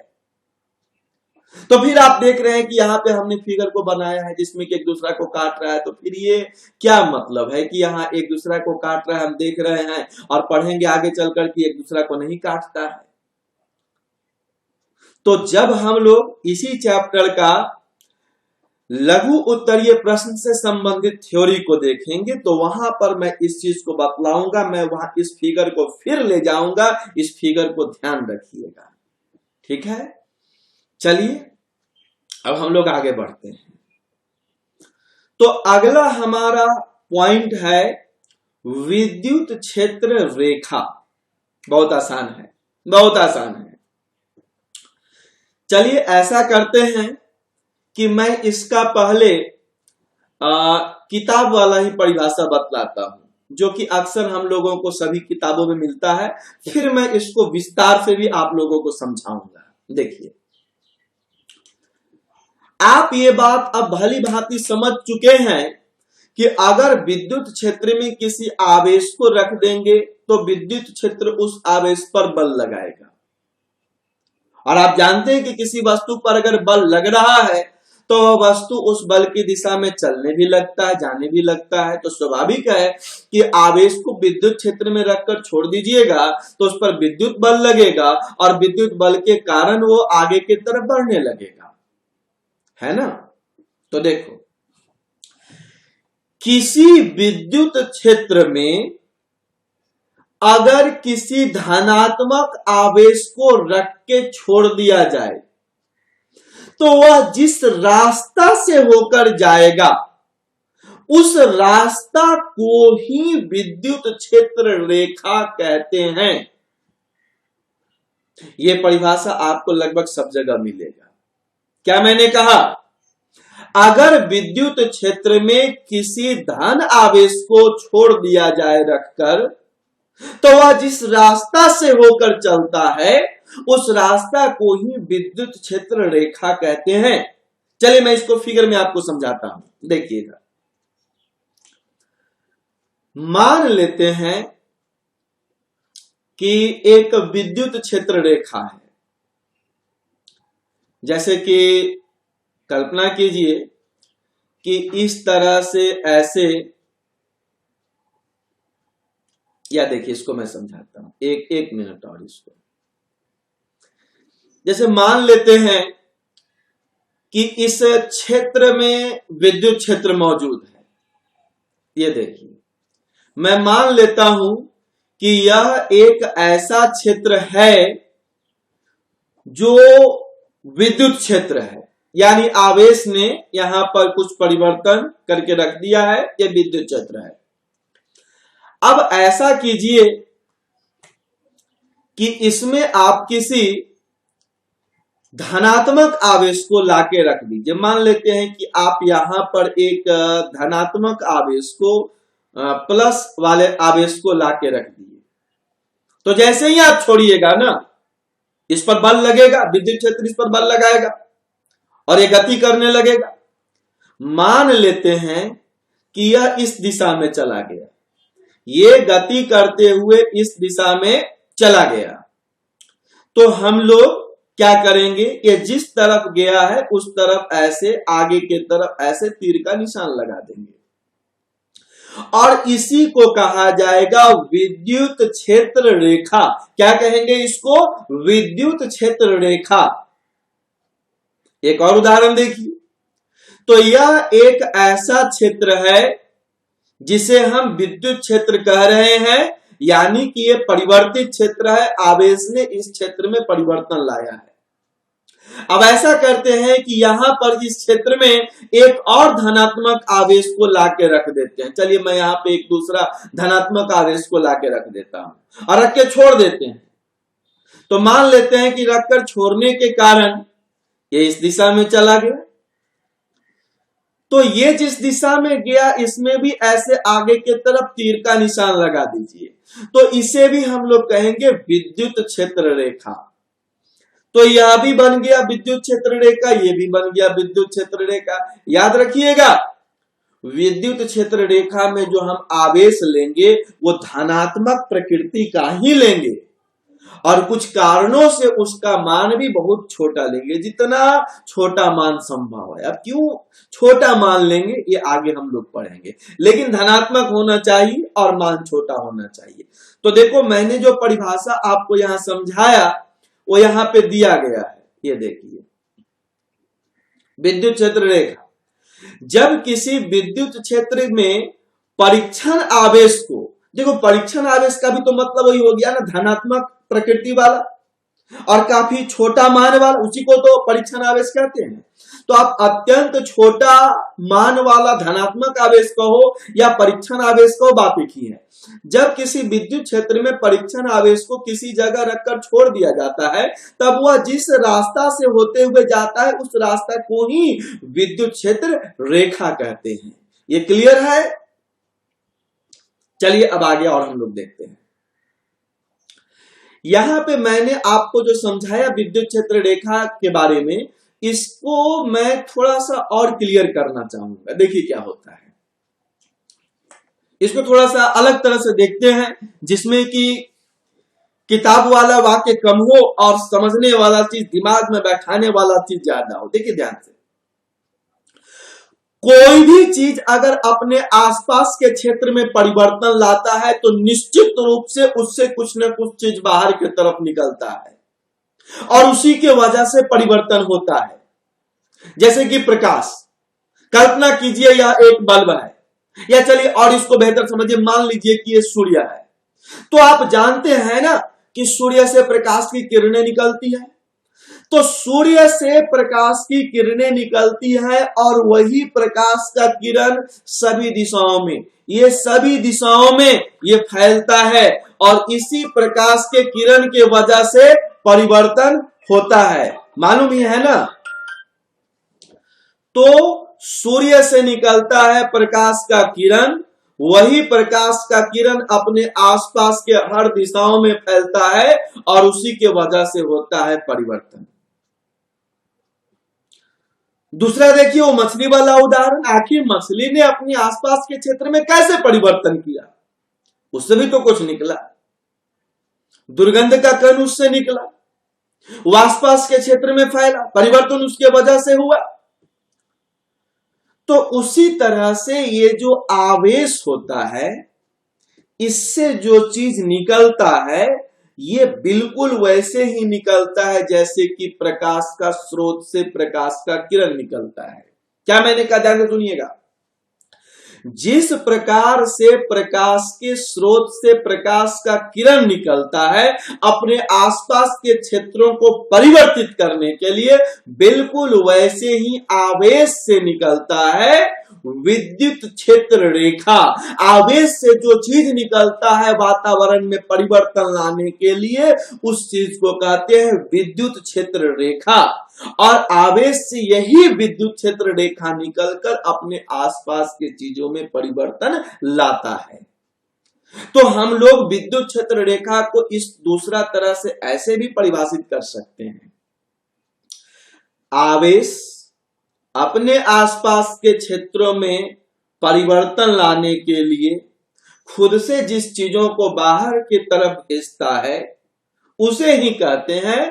तो फिर आप देख रहे हैं कि यहाँ पे हमने फिगर को बनाया है जिसमें कि एक दूसरा को काट रहा है, तो फिर ये क्या मतलब है कि यहाँ एक दूसरा को काट रहा है, हम देख रहे हैं और पढ़ेंगे आगे चलकर कि एक दूसरा को नहीं काटता है। तो जब हम लोग इसी चैप्टर का लघु उत्तरीय प्रश्न से संबंधित थ्योरी को देखेंगे तो वहां पर मैं इस चीज को बतलाऊंगा, मैं वहां इस फिगर को फिर ले जाऊंगा, इस फिगर को ध्यान रखिएगा। ठीक है, चलिए अब हम लोग आगे बढ़ते हैं। तो अगला हमारा पॉइंट है विद्युत क्षेत्र रेखा। बहुत आसान है, बहुत आसान है। चलिए ऐसा करते हैं कि मैं इसका पहले किताब वाला ही परिभाषा बतलाता हूं जो कि अक्सर हम लोगों को सभी किताबों में मिलता है, फिर मैं इसको विस्तार से भी आप लोगों को समझाऊंगा। देखिए, आप ये बात अब भली भांति समझ चुके हैं कि अगर विद्युत क्षेत्र में किसी आवेश को रख देंगे तो विद्युत क्षेत्र उस आवेश पर बल लगाएगा। और आप जानते हैं कि किसी वस्तु पर अगर बल लग रहा है तो वह वस्तु उस बल की दिशा में चलने भी लगता है, जाने भी लगता है। तो स्वाभाविक है कि आवेश को विद्युत क्षेत्र में रखकर छोड़ दीजिएगा तो उस पर विद्युत बल लगेगा और विद्युत बल के कारण वो आगे की तरफ बढ़ने लगेगा, है ना? तो देखो, किसी विद्युत क्षेत्र में अगर किसी धनात्मक आवेश को रख के छोड़ दिया जाए तो वह जिस रास्ता से होकर जाएगा उस रास्ता को ही विद्युत क्षेत्र रेखा कहते हैं। यह परिभाषा आपको लगभग सब जगह मिलेगा। क्या मैंने कहा? अगर विद्युत क्षेत्र में किसी धन आवेश को छोड़ दिया जाए रखकर तो वह जिस रास्ता से होकर चलता है उस रास्ता को ही विद्युत क्षेत्र रेखा कहते हैं। चलिए मैं इसको फिगर में आपको समझाता हूं, देखिएगा। मान लेते हैं कि एक विद्युत क्षेत्र रेखा है, जैसे कि कल्पना कीजिए कि इस तरह से ऐसे, या देखिए इसको मैं समझाता हूं, एक मिनट और इसको। जैसे मान लेते हैं कि इस क्षेत्र में विद्युत क्षेत्र मौजूद है। ये देखिए, मैं मान लेता हूं कि यह एक ऐसा क्षेत्र है जो विद्युत क्षेत्र है। यानी आवेश ने यहां पर कुछ परिवर्तन करके रख दिया है, ये विद्युत क्षेत्र है। अब ऐसा कीजिए कि इसमें आप किसी धनात्मक आवेश को लाके रख दीजिए। मान लेते हैं कि आप यहां पर एक धनात्मक आवेश को प्लस वाले आवेश को लाके रख दिए, तो जैसे ही आप छोड़िएगा ना, इस पर बल लगेगा, विद्युत क्षेत्र इस पर बल लगाएगा और ये गति करने लगेगा। मान लेते हैं कि यह इस दिशा में चला गया, ये गति करते हुए इस दिशा में चला गया, तो हम लोग क्या करेंगे, ये जिस तरफ गया है उस तरफ ऐसे आगे के तरफ ऐसे तीर का निशान लगा देंगे और इसी को कहा जाएगा विद्युत क्षेत्र रेखा। क्या कहेंगे इसको? विद्युत क्षेत्र रेखा। एक और उदाहरण देखिए, तो यह एक ऐसा क्षेत्र है जिसे हम विद्युत क्षेत्र कह रहे हैं, यानी कि यह परिवर्तित क्षेत्र है, आवेश ने इस क्षेत्र में परिवर्तन लाया है। अब ऐसा करते हैं कि यहां पर इस क्षेत्र में एक और धनात्मक आवेश को लाके रख देते हैं। चलिए मैं यहां पे एक दूसरा धनात्मक आवेश को लाके रख देता हूं और रख के छोड़ देते हैं। तो मान लेते हैं कि रखकर छोड़ने के कारण ये इस दिशा में चला गया, तो ये जिस दिशा में गया इसमें भी ऐसे आगे के तरफ तीर का निशान लगा दीजिए, तो इसे भी हम लोग कहेंगे विद्युत क्षेत्र रेखा। तो यह भी बन गया विद्युत क्षेत्र रेखा, ये भी बन गया विद्युत क्षेत्र रेखा। याद रखिएगा, विद्युत क्षेत्र रेखा में जो हम आवेश लेंगे वो धनात्मक प्रकृति का ही लेंगे और कुछ कारणों से उसका मान भी बहुत छोटा लेंगे, जितना छोटा मान संभव है। अब क्यों छोटा मान लेंगे ये आगे हम लोग पढ़ेंगे, लेकिन धनात्मक होना चाहिए और मान छोटा होना चाहिए। तो देखो मैंने जो परिभाषा आपको यहां समझाया वो यहां पे दिया गया है, ये देखिए विद्युत क्षेत्र रेखा। जब किसी विद्युत क्षेत्र में परीक्षण आवेश को, देखो परीक्षण आवेश का भी तो मतलब वही हो गया ना, धनात्मक प्रकृति वाला और काफी छोटा मान वाला, उसी को तो परीक्षण आवेश कहते हैं। तो आप अत्यंत छोटा मान वाला धनात्मक आवेश कहो या परीक्षण आवेश कहो, बात एक ही है। जब किसी विद्युत क्षेत्र में परीक्षण आवेश को किसी जगह रखकर छोड़ दिया जाता है, तब वह जिस रास्ता से होते हुए जाता है उस रास्ता को ही विद्युत क्षेत्र रेखा कहते हैं। ये क्लियर है? चलिए अब आगे और हम लोग देखते हैं। यहां पे मैंने आपको जो समझाया विद्युत क्षेत्र रेखा के बारे में, इसको मैं थोड़ा सा और क्लियर करना चाहूंगा। देखिए क्या होता है, इसको थोड़ा सा अलग तरह से देखते हैं, जिसमें कि किताब वाला वाक्य कम हो और समझने वाला चीज, दिमाग में बैठाने वाला चीज ज्यादा हो। देखिए ध्यान से, कोई भी चीज अगर अपने आसपास के क्षेत्र में परिवर्तन लाता है तो निश्चित रूप से उससे कुछ न कुछ चीज बाहर की तरफ निकलता है और उसी के वजह से परिवर्तन होता है। जैसे कि प्रकाश, कल्पना कीजिए यह एक बल्ब है, या चलिए और इसको बेहतर समझिए, मान लीजिए कि यह सूर्य है। तो आप जानते हैं ना कि सूर्य से प्रकाश की किरणें निकलती है, तो सूर्य से प्रकाश की किरणें निकलती है और वही प्रकाश का किरण सभी दिशाओं में, ये सभी दिशाओं में ये फैलता है और इसी प्रकाश के किरण के वजह से परिवर्तन होता है। मालूम ही है ना? तो सूर्य से निकलता है प्रकाश का किरण, वही प्रकाश का किरण अपने आसपास के हर दिशाओं में फैलता है और उसी के वजह से होता है परिवर्तन। दूसरा देखिए वो मछली वाला उदाहरण, आखिर मछली ने अपने आसपास के क्षेत्र में कैसे परिवर्तन किया? उससे भी तो कुछ निकला, दुर्गंध का कण उससे निकला, वो आसपास के क्षेत्र में फैला, परिवर्तन उसके वजह से हुआ। तो उसी तरह से ये जो आवेश होता है, इससे जो चीज निकलता है ये बिल्कुल वैसे ही निकलता है जैसे कि प्रकाश का स्रोत से प्रकाश का किरण निकलता है। क्या मैंने कहा, ध्यान से सुनिएगा। जिस प्रकार से प्रकाश के स्रोत से प्रकाश का किरण निकलता है अपने आसपास के क्षेत्रों को परिवर्तित करने के लिए, बिल्कुल वैसे ही आवेश से निकलता है विद्युत क्षेत्र रेखा। आवेश से जो चीज निकलता है वातावरण में परिवर्तन लाने के लिए, उस चीज को कहते हैं विद्युत क्षेत्र रेखा। और आवेश से यही विद्युत क्षेत्र रेखा निकलकर अपने आसपास के चीजों में परिवर्तन लाता है। तो हम लोग विद्युत क्षेत्र रेखा को इस दूसरा तरह से ऐसे भी परिभाषित कर सकते हैं, आवेश अपने आसपास के क्षेत्रों में परिवर्तन लाने के लिए खुद से जिस चीजों को बाहर की तरफ भेजता है उसे ही कहते हैं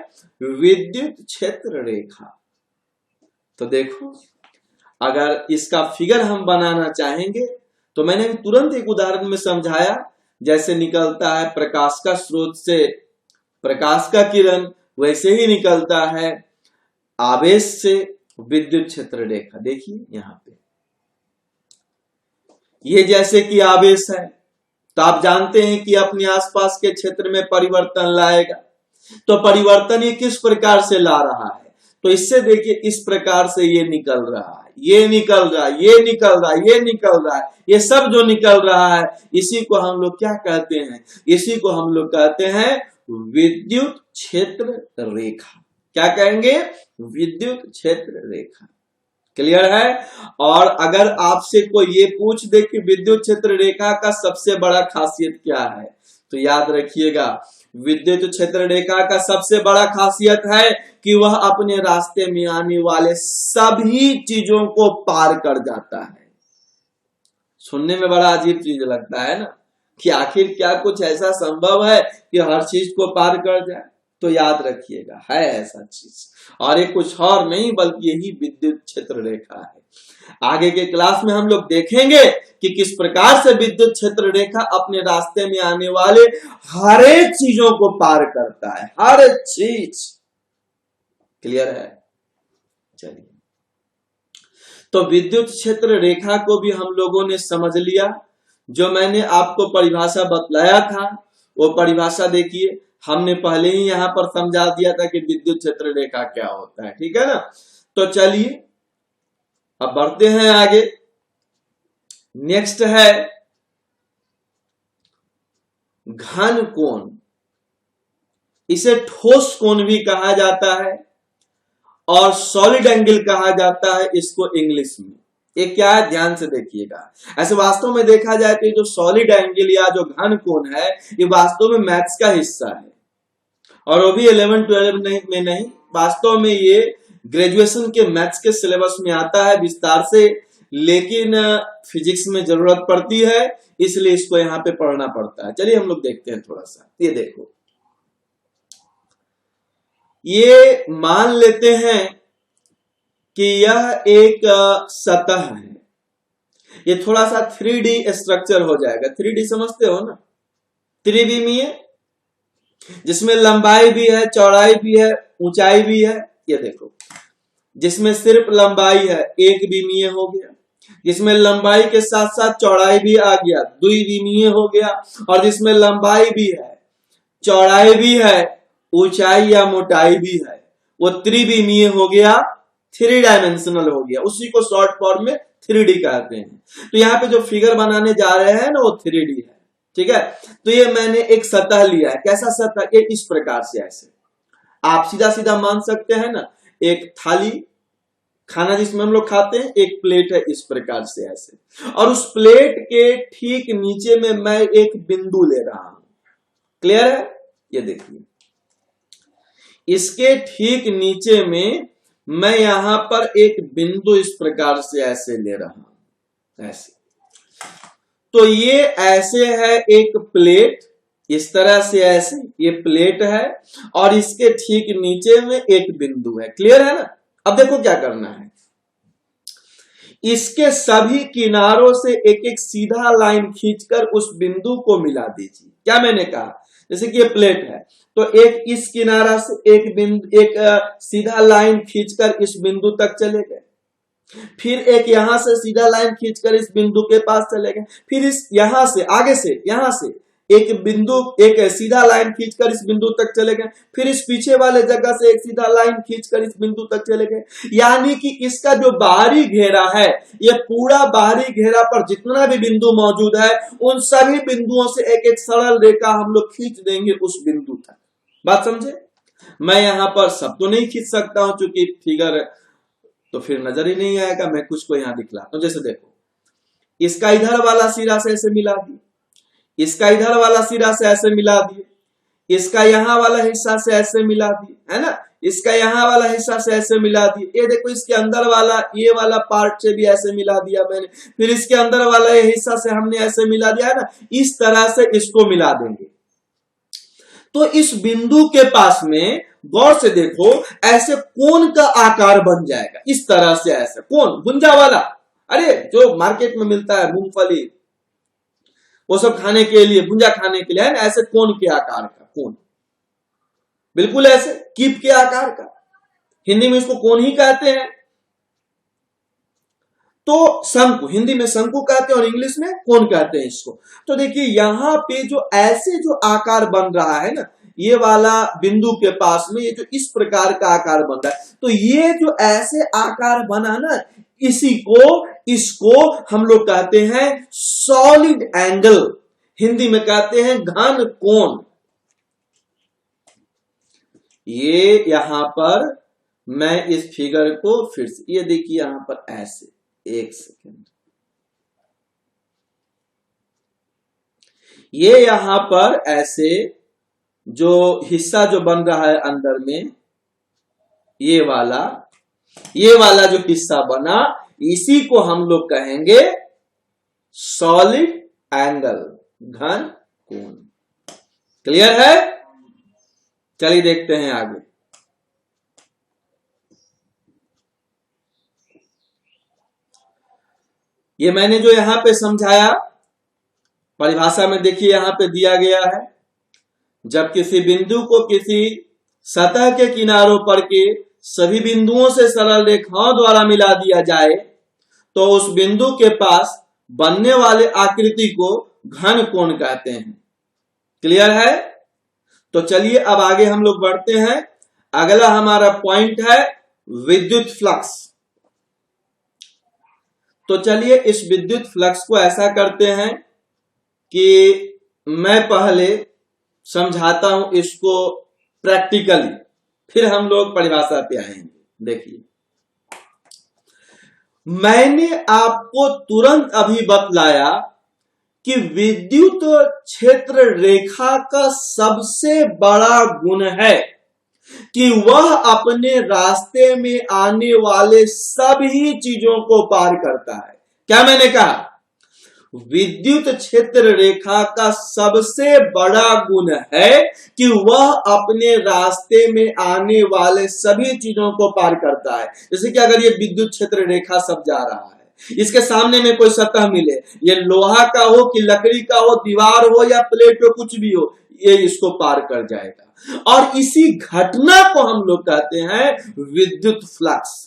विद्युत क्षेत्र रेखा। तो देखो, अगर इसका फिगर हम बनाना चाहेंगे तो मैंने तुरंत एक उदाहरण में समझाया, जैसे निकलता है प्रकाश का स्रोत से प्रकाश का किरण, वैसे ही निकलता है आवेश से विद्युत क्षेत्र रेखा। देखिए यहां पे ये जैसे कि आवेश है, तो आप जानते हैं कि अपने आसपास के क्षेत्र में परिवर्तन लाएगा। तो परिवर्तन ये किस प्रकार से ला रहा है, तो इससे देखिए इस प्रकार से ये निकल रहा है, ये निकल रहा है, ये निकल रहा है, ये निकल रहा है, ये सब जो निकल रहा है इसी को हम लोग क्या कहते हैं, इसी को हम लोग कहते हैं विद्युत क्षेत्र रेखा। क्या कहेंगे, विद्युत क्षेत्र रेखा। क्लियर है। और अगर आपसे कोई ये पूछ दे कि विद्युत क्षेत्र रेखा का सबसे बड़ा खासियत क्या है, तो याद रखिएगा विद्युत क्षेत्र रेखा का सबसे बड़ा खासियत है कि वह अपने रास्ते में आने वाले सभी चीजों को पार कर जाता है। सुनने में बड़ा अजीब चीज लगता है ना, कि आखिर क्या कुछ ऐसा संभव है कि हर चीज को पार कर जाए, तो याद रखिएगा है ऐसा चीज, और ये कुछ और नहीं बल्कि यही विद्युत क्षेत्र रेखा है। आगे के क्लास में हम लोग देखेंगे कि किस प्रकार से विद्युत क्षेत्र रेखा अपने रास्ते में आने वाले हर एक चीजों को पार करता है, हर चीज। क्लियर है। चलिए, तो विद्युत क्षेत्र रेखा को भी हम लोगों ने समझ लिया। जो मैंने आपको परिभाषा बतलाया था वो परिभाषा देखिए, हमने पहले ही यहां पर समझा दिया था कि विद्युत क्षेत्र रेखा क्या होता है, ठीक है ना। तो चलिए अब बढ़ते हैं आगे। नेक्स्ट है घन कोण। इसे ठोस कोण भी कहा जाता है और सॉलिड एंगल कहा जाता है इसको इंग्लिश में। ये क्या है, ध्यान से देखिएगा। ऐसे वास्तव में देखा जाए तो जो सॉलिड एंगल या जो घन कोण है ये वास्तव में मैथ्स का हिस्सा है, और वो भी 11-12 में नहीं, वास्तव में ये ग्रेजुएशन के मैथ्स के सिलेबस में आता है विस्तार से, लेकिन फिजिक्स में जरूरत पड़ती है इसलिए इसको यहाँ पे पढ़ना पड़ता है। चलिए हम लोग देखते हैं थोड़ा सा। ये देखो, ये मान लेते हैं कि यह एक सतह है। ये थोड़ा सा 3D स्ट्रक्चर हो जाएगा। 3D समझते हो ना, त्रिविमीय, जिसमें लंबाई भी है, चौड़ाई भी है, ऊंचाई भी है। ये देखो, जिसमें सिर्फ लंबाई है एक विमीय हो गया, जिसमें लंबाई के साथ साथ चौड़ाई भी आ गया द्विविमीय हो गया, और जिसमें लंबाई भी है, चौड़ाई भी है, ऊंचाई या मोटाई भी है, वो त्रिविमीय हो गया, 3 डायमेंशनल हो गया। उसी को शॉर्ट फॉर्म में 3D कहते हैं। तो यहाँ पे जो फिगर बनाने जा रहे हैं ना वो 3D है, ठीक है। तो ये मैंने एक सतह लिया है। कैसा सतह, ये इस प्रकार से, ऐसे आप सीधा सीधा मान सकते हैं ना, एक थाली, खाना जिसमें हम लोग खाते हैं, एक प्लेट है इस प्रकार से ऐसे, और उस प्लेट के ठीक नीचे में मैं एक बिंदु ले रहा हूं। क्लियर है। ये देखिए, इसके ठीक नीचे में मैं यहां पर एक बिंदु इस प्रकार से ऐसे ले रहा हूं, ऐसे। तो ये ऐसे है एक प्लेट, इस तरह से ऐसे ये प्लेट है, और इसके ठीक नीचे में एक बिंदु है। क्लियर है ना। अब देखो क्या करना है, इसके सभी किनारों से एक एक सीधा लाइन खींचकर उस बिंदु को मिला दीजिए। क्या मैंने कहा, जैसे कि ये प्लेट है तो एक इस किनारा से एक सीधा लाइन खींचकर इस बिंदु तक चले गए, फिर एक यहां से सीधा लाइन खींचकर इस बिंदु के पास चले गए, फिर इस यहां से आगे से यहां से एक बिंदु, एक सीधा लाइन खींचकर इस बिंदु तक चले गए, फिर इस पीछे वाले जगह से एक सीधा लाइन खींचकर इस बिंदु तक चले गए। यानी कि इसका जो बाहरी घेरा है, ये पूरा बाहरी घेरा पर जितना भी बिंदु मौजूद है, उन सभी बिंदुओं से एक एक सरल रेखा हम लोग खींच देंगे उस बिंदु तक। बात समझे? मैं यहां पर सब तो नहीं खींच सकता हूं क्योंकि फिगर तो फिर नजर ही नहीं आएगा। मैं कुछ को यहां दिखलाता हूं। जैसे देखो, इसका इधर वाला सिरा से ऐसे मिला दिए, इसका इधर वाला सिरा से ऐसे मिला दिए, इसका यहां वाला हिस्सा से ऐसे मिला दिए, है ना, इसका यहां वाला हिस्सा से ऐसे मिला दिए। ये देखो, इसके अंदर वाला ये वाला पार्ट से भी ऐसे मिला दिया मैंने, फिर इसके अंदर वाला ये हिस्सा से हमने ऐसे मिला दिया है ना। इस तरह से इसको मिला देंगे। तो इस बिंदु के पास में गौर से देखो, ऐसे कोन का आकार बन जाएगा। इस तरह से ऐसे कोन, भुंजा वाला, अरे जो मार्केट में मिलता है मूंगफली, वो सब खाने के लिए, भुंजा खाने के लिए, है ना, ऐसे कोन के आकार का कोन, बिल्कुल ऐसे कीप के आकार का। हिंदी में इसको कोन ही कहते हैं। तो शंकु, हिंदी में शंकु कहते हैं और इंग्लिश में कोन कहते हैं इसको। तो देखिए यहां पे जो ऐसे जो आकार बन रहा है ना, ये वाला बिंदु के पास में ये जो इस प्रकार का आकार बन रहा है, तो ये जो ऐसे आकार बना ना, इसको हम लोग कहते हैं सॉलिड एंगल, हिंदी में कहते हैं घन कोण। ये यहां पर मैं इस फिगर को फिर से, ये देखिए यहां पर ऐसे, एक सेकेंड, ये यहां पर ऐसे जो हिस्सा जो बन रहा है अंदर में, ये वाला जो हिस्सा बना, इसी को हम लोग कहेंगे सॉलिड एंगल, घन कोण। क्लियर है? चलिए देखते हैं आगे। ये मैंने जो यहां पे समझाया परिभाषा में, देखिए यहां पे दिया गया है, जब किसी बिंदु को किसी सतह के किनारों पर के सभी बिंदुओं से सरल रेखाओं द्वारा मिला दिया जाए, तो उस बिंदु के पास बनने वाले आकृति को घन कोण कहते हैं। क्लियर है? तो चलिए अब आगे हम लोग बढ़ते हैं। अगला हमारा पॉइंट है विद्युत फ्लक्स। तो चलिए इस विद्युत फ्लक्स को ऐसा करते हैं कि मैं पहले समझाता हूं इसको प्रैक्टिकली, फिर हम लोग परिभाषा पे आएंगे। देखिए, मैंने आपको तुरंत अभी बतलाया कि विद्युत क्षेत्र रेखा का सबसे बड़ा गुण है कि वह अपने रास्ते में आने वाले सभी चीजों को पार करता है। क्या मैंने कहा? विद्युत क्षेत्र रेखा का सबसे बड़ा गुण है कि वह अपने रास्ते में आने वाले सभी चीजों को पार करता है। जैसे कि अगर ये विद्युत क्षेत्र रेखा सब जा रहा है, इसके सामने में कोई सतह मिले, ये लोहा का हो कि लकड़ी का हो, दीवार हो या प्लेट हो, कुछ भी हो, ये इसको पार कर जाएगा। और इसी घटना को हम लोग कहते हैं विद्युत फ्लक्स।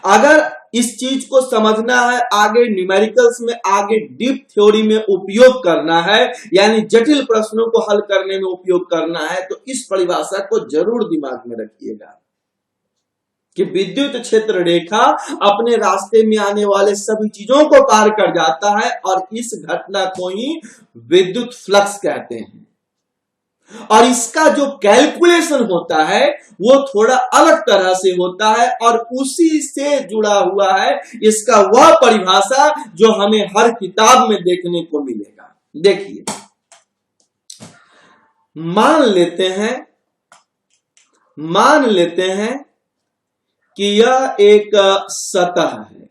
अगर इस चीज को समझना है, आगे न्यूमेरिकल्स में, आगे डीप थ्योरी में उपयोग करना है, यानी जटिल प्रश्नों को हल करने में उपयोग करना है, तो इस परिभाषा को जरूर दिमाग में रखिएगा कि विद्युत क्षेत्र रेखा अपने रास्ते में आने वाले सभी चीजों को पार कर जाता है, और इस घटना को ही विद्युत फ्लक्स कहते हैं। और इसका जो कैलकुलेशन होता है वो थोड़ा अलग तरह से होता है, और उसी से जुड़ा हुआ है इसका वह परिभाषा जो हमें हर किताब में देखने को मिलेगा। देखिए, मान लेते हैं कि यह एक सतह है।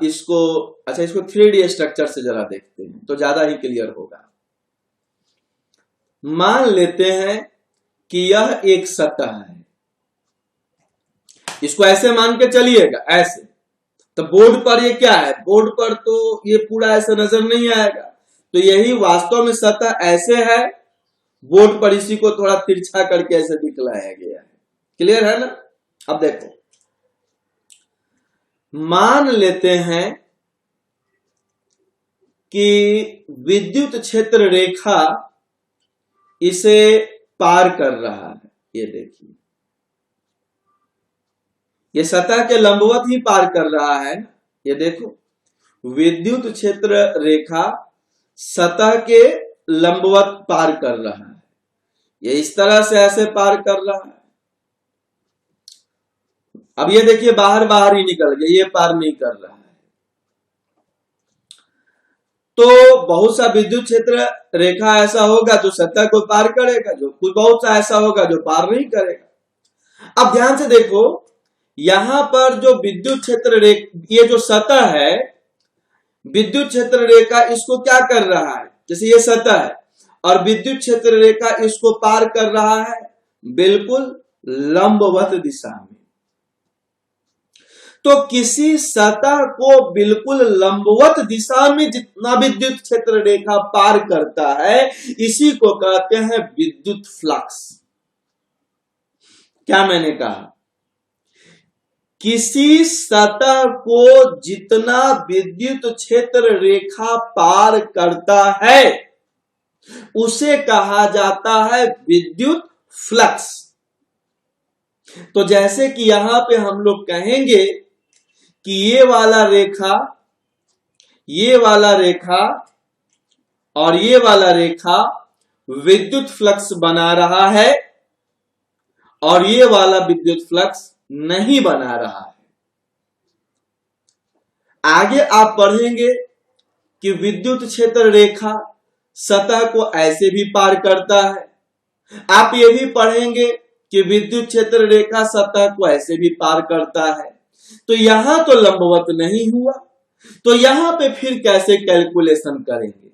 इसको 3D स्ट्रक्चर से जरा देखते हैं तो ज्यादा ही क्लियर होगा। मान लेते हैं कि यह एक सतह है, इसको ऐसे मान के चलिएगा, ऐसे। तो बोर्ड पर ये क्या है? बोर्ड पर तो ये पूरा ऐसे नजर नहीं आएगा, तो यही वास्तव में सतह ऐसे है, बोर्ड पर इसी को थोड़ा तिरछा करके ऐसे दिखलाया गया है। क्लियर है ना? अब देखो, मान लेते हैं कि विद्युत क्षेत्र रेखा इसे पार कर रहा है। ये देखिए, ये सतह के लंबवत ही पार कर रहा है। ये देखो, विद्युत क्षेत्र रेखा सतह के लंबवत पार कर रहा है। ये इस तरह से ऐसे पार कर रहा है। अब ये देखिए, बाहर बाहर ही निकल गया, ये पार नहीं कर रहा है। तो बहुत सा विद्युत क्षेत्र रेखा ऐसा होगा जो सतह को पार करेगा, जो कुछ बहुत सा ऐसा होगा जो पार नहीं करेगा। अब ध्यान से देखो, यहां पर जो विद्युत क्षेत्र रेखा, ये जो सतह है, विद्युत क्षेत्र रेखा इसको क्या कर रहा है, जैसे ये सतह है और विद्युत क्षेत्र रेखा इसको पार कर रहा है बिल्कुल लंबवत दिशा में। तो किसी सतह को बिल्कुल लंबवत दिशा में जितना विद्युत क्षेत्र रेखा पार करता है, इसी को कहते हैं विद्युत फ्लक्स। क्या मैंने कहा? किसी सतह को जितना विद्युत क्षेत्र रेखा पार करता है उसे कहा जाता है विद्युत फ्लक्स। तो जैसे कि यहां पे हम लोग कहेंगे कि ये वाला रेखा और ये वाला रेखा विद्युत फ्लक्स बना रहा है और ये वाला विद्युत फ्लक्स नहीं बना रहा है। आगे आप पढ़ेंगे कि विद्युत क्षेत्र रेखा सतह को ऐसे भी पार करता है। आप ये भी पढ़ेंगे कि विद्युत क्षेत्र रेखा सतह को ऐसे भी पार करता है। तो यहां तो लंबवत नहीं हुआ, तो यहां पे फिर कैसे कैलकुलेशन करेंगे?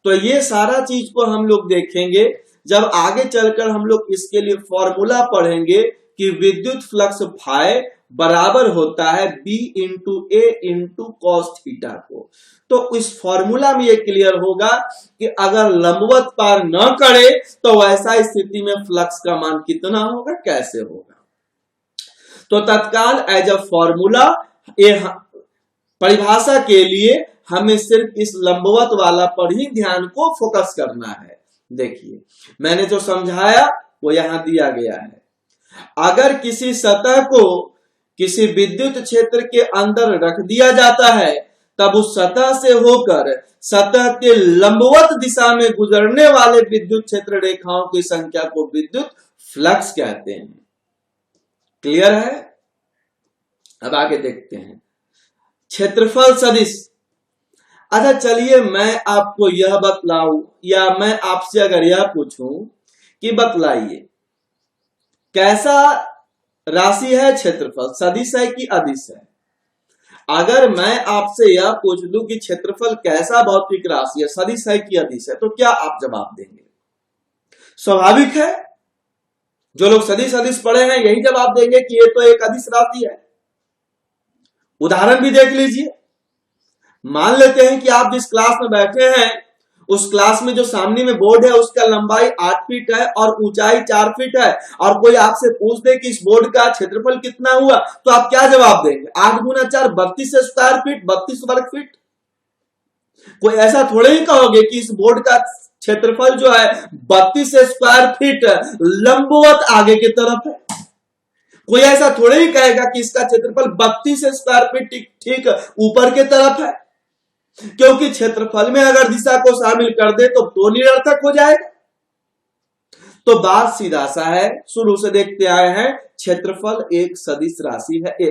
तो ये सारा चीज को हम लोग देखेंगे जब आगे चलकर हम लोग इसके लिए फॉर्मूला पढ़ेंगे कि विद्युत फ्लक्स फाई बराबर होता है B into A into cos theta को। तो इस फॉर्मूला में ये क्लियर होगा कि अगर लंबवत पार न करे तो वैसा स्थिति में फ्लक्स का मान कितना होगा, कैसे होगा। तो तत्काल एज अ फॉर्मूला परिभाषा के लिए हमें सिर्फ इस लंबवत वाला पर ही ध्यान को फोकस करना है। देखिए, मैंने जो समझाया वो यहां दिया गया है। अगर किसी सतह को किसी विद्युत क्षेत्र के अंदर रख दिया जाता है, तब उस सतह से होकर सतह के लंबवत दिशा में गुजरने वाले विद्युत क्षेत्र रेखाओं की संख्या को विद्युत फ्लक्स कहते हैं। क्लियर है? अब आगे देखते हैं क्षेत्रफल सदिश। अच्छा, चलिए मैं आपको यह बतलाऊं, या मैं आपसे अगर यह पूछूं कि बतलाइए कैसा राशि है क्षेत्रफल, सदिश है कि अदिश है? अगर मैं आपसे यह पूछ लूं कि क्षेत्रफल कैसा भौतिक राशि है, सदिश है कि अदिश है, तो क्या आप जवाब देंगे? स्वाभाविक है, जो लोग सदिश अदिश पढ़े हैं यही जवाब देंगे कि ये तो एक अदिश राशि है। उदाहरण भी देख लीजिए। मान लेते हैं कि आप जिस क्लास में बैठे हैं उस क्लास में जो सामने में बोर्ड है उसका लंबाई 8 फीट है और ऊंचाई 4 फीट है, और कोई आपसे पूछ दे कि इस बोर्ड का क्षेत्रफल कितना हुआ, तो आप क्या जवाब देंगे? 8 गुना 4 32 स्क्वायर फीट, 32 वर्ग फीट। कोई ऐसा थोड़े ही कहोगे कि इस बोर्ड का क्षेत्रफल जो है 32 स्क्वायर फीट लंबवत आगे की तरफ है। कोई ऐसा थोड़े ही कहेगा कि इसका क्षेत्रफल 32 स्क्वायर फीट ठीक ऊपर की तरफ है, क्योंकि क्षेत्रफल में अगर दिशा को शामिल कर दे तो निरर्थक हो जाएगा। तो बात सीधा सा है, शुरू से देखते आए हैं, क्षेत्रफल एक सदिश राशि है,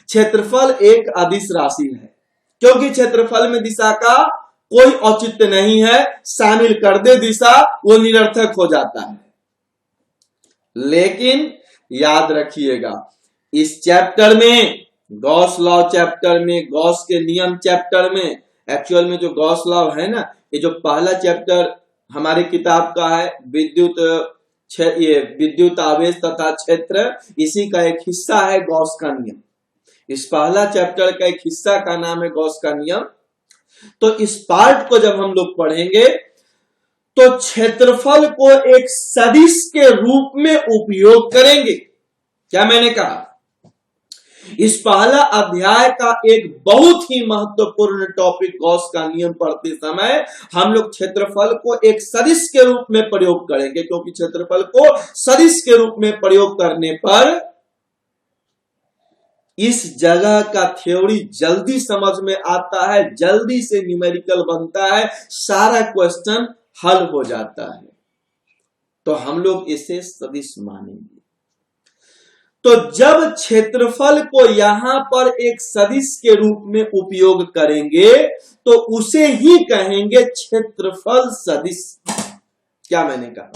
क्षेत्रफल एक अदिश राशि है, क्योंकि क्षेत्रफल में दिशा का कोई औचित्य नहीं है, शामिल कर दे दिशा वो निरर्थक हो जाता है। लेकिन याद रखिएगा, इस चैप्टर में, गॉस लॉ चैप्टर में, गॉस के नियम चैप्टर में, एक्चुअल में जो गॉस लॉ है ना, ये जो पहला चैप्टर हमारी किताब का है, ये विद्युत आवेश तथा क्षेत्र, इसी का एक हिस्सा है गॉस का नियम। इस पहला चैप्टर का एक हिस्सा का नाम है गॉस का नियम। तो इस पार्ट को जब हम लोग पढ़ेंगे तो क्षेत्रफल को एक सदिश के रूप में उपयोग करेंगे। क्या मैंने कहा? इस पहला अध्याय का एक बहुत ही महत्वपूर्ण टॉपिक गॉस का नियम पढ़ते समय हम लोग क्षेत्रफल को एक सदिश के रूप में प्रयोग करेंगे, क्योंकि क्षेत्रफल को सदिश के रूप में प्रयोग करने पर इस जगह का थ्योरी जल्दी समझ में आता है, जल्दी से न्यूमेरिकल बनता है, सारा क्वेश्चन हल हो जाता है। तो हम लोग इसे सदिश मानेंगे। तो जब क्षेत्रफल को यहां पर एक सदिश के रूप में उपयोग करेंगे तो उसे ही कहेंगे क्षेत्रफल सदिश। क्या मैंने कहा?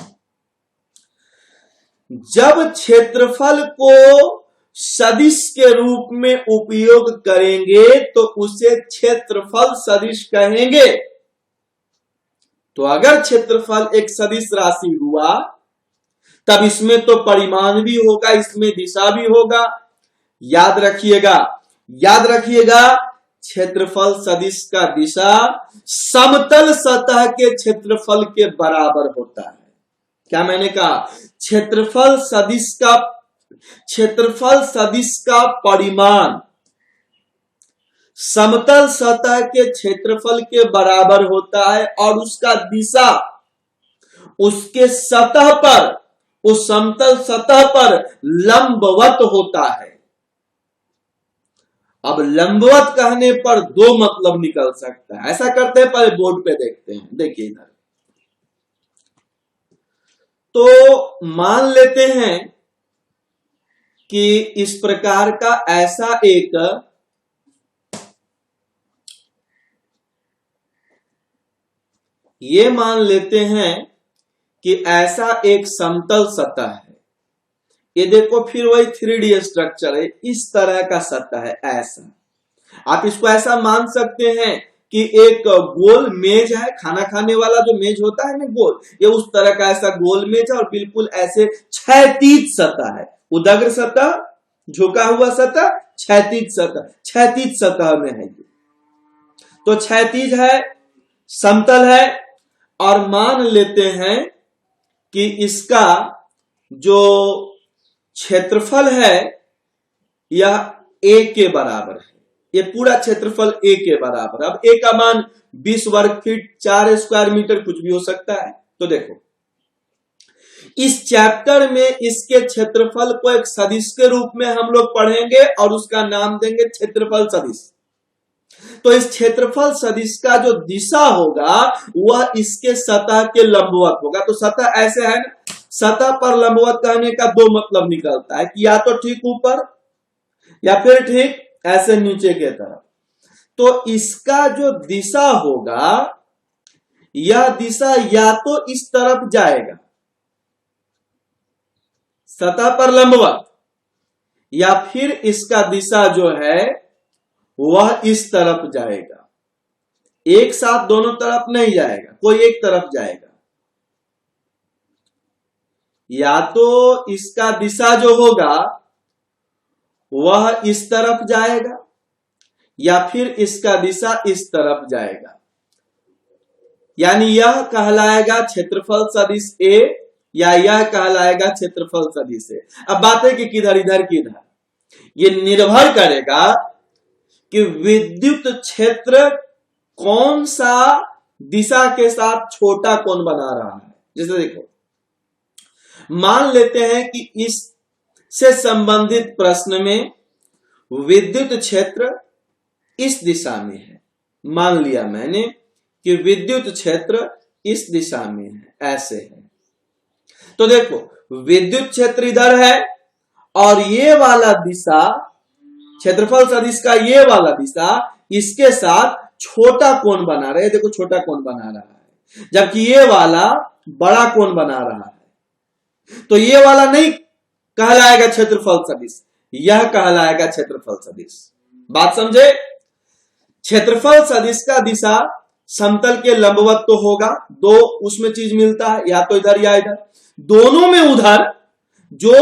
जब क्षेत्रफल को सदिश के रूप में उपयोग करेंगे तो उसे क्षेत्रफल सदिश कहेंगे। तो अगर क्षेत्रफल एक सदिश राशि हुआ तब इसमें तो परिमाण भी होगा, इसमें दिशा भी होगा। याद रखिएगा क्षेत्रफल सदिश का दिशा समतल सतह के क्षेत्रफल के बराबर होता है। क्या मैंने कहा? क्षेत्रफल सदिश का परिमाण समतल सतह के क्षेत्रफल के बराबर होता है और उसका दिशा उसके सतह पर, उस समतल सतह पर लंबवत होता है। अब लंबवत कहने पर दो मतलब निकल सकता है। ऐसा करते हैं, पहले बोर्ड पे देखते हैं। देखिए इधर, तो मान लेते हैं कि इस प्रकार का ऐसा एक ये मान लेते हैं कि ऐसा एक समतल सतह है। ये देखो, फिर वही 3D स्ट्रक्चर है, इस तरह का सतह है। ऐसा आप इसको ऐसा मान सकते हैं कि एक गोल मेज है, खाना खाने वाला जो मेज होता है ना गोल, ये उस तरह का ऐसा गोल मेज है और बिल्कुल ऐसे क्षैतिज सतह है। उदग्र सतह, झुका हुआ सतह, क्षैतिज सतह में है। तो क्षैतिज है, समतल है, और मान लेते हैं कि इसका जो क्षेत्रफल है यह a के बराबर है। ये पूरा क्षेत्रफल a के बराबर। अब a का मान 20 वर्ग फीट 4 स्क्वायर मीटर कुछ भी हो सकता है। तो देखो, इस चैप्टर में इसके क्षेत्रफल को एक सदिश के रूप में हम लोग पढ़ेंगे और उसका नाम देंगे क्षेत्रफल सदिश। तो इस क्षेत्रफल सदिश का जो दिशा होगा वह इसके सतह के लंबवत होगा। तो सतह ऐसे है ना, सतह पर लंबवत कहने का दो मतलब निकलता है कि या तो ठीक ऊपर या फिर ठीक ऐसे नीचे के तरफ। तो इसका जो दिशा होगा, यह दिशा या तो इस तरफ जाएगा सतह पर लंबवत, या फिर इसका दिशा जो है वह इस तरफ जाएगा। एक साथ दोनों तरफ नहीं जाएगा, कोई एक तरफ जाएगा। या तो इसका दिशा जो होगा वह इस तरफ जाएगा या फिर इसका दिशा इस तरफ जाएगा। यानी यह कहलाएगा क्षेत्रफल सदिश A या यह कहलाएगा क्षेत्रफल सदिश A। अब बात है कि किधर इधर किधर, ये निर्भर करेगा कि विद्युत क्षेत्र कौन सा दिशा के साथ छोटा कोण बना रहा है। जैसे देखो, मान लेते हैं कि इससे संबंधित प्रश्न में विद्युत क्षेत्र इस दिशा में है। मान लिया मैंने कि विद्युत क्षेत्र इस दिशा में है, ऐसे है। तो देखो, विद्युत क्षेत्र इधर है और ये वाला दिशा, क्षेत्रफल सदिश का ये वाला दिशा इसके साथ छोटा कोण बना रहा है। देखो, छोटा कोण बना रहा है, जबकि ये वाला बड़ा कोण बना रहा है। तो ये वाला नहीं कहलाएगा क्षेत्रफल सदिश, यह कहलाएगा क्षेत्रफल सदिश। बात समझे? क्षेत्रफल सदिश का दिशा समतल के लंबवत तो होगा, दो उसमें चीज मिलता है, या तो इधर या इधर। दोनों में उधर जो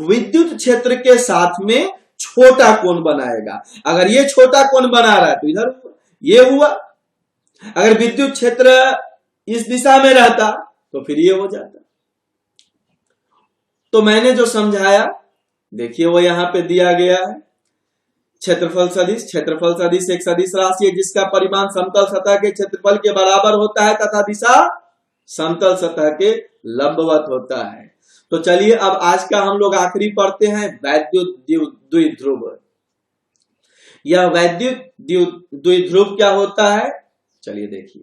विद्युत क्षेत्र के साथ में छोटा कोण बनाएगा। अगर ये छोटा कोण बना रहा है तो इधर ये हुआ। अगर विद्युत क्षेत्र इस दिशा में रहता तो फिर ये हो जाता। तो मैंने जो समझाया देखिए वो यहां पे दिया गया है, क्षेत्रफल सदिश एक सदिश राशि है जिसका परिमाण समतल सतह के क्षेत्रफल के बराबर होता है तथा दिशा समतल सतह के लंबवत होता है। तो चलिए अब आज का हम लोग आखिरी पढ़ते हैं वैद्युत द्विध्रुव। यह वैद्युत द्विध्रुव क्या होता है, चलिए देखिए,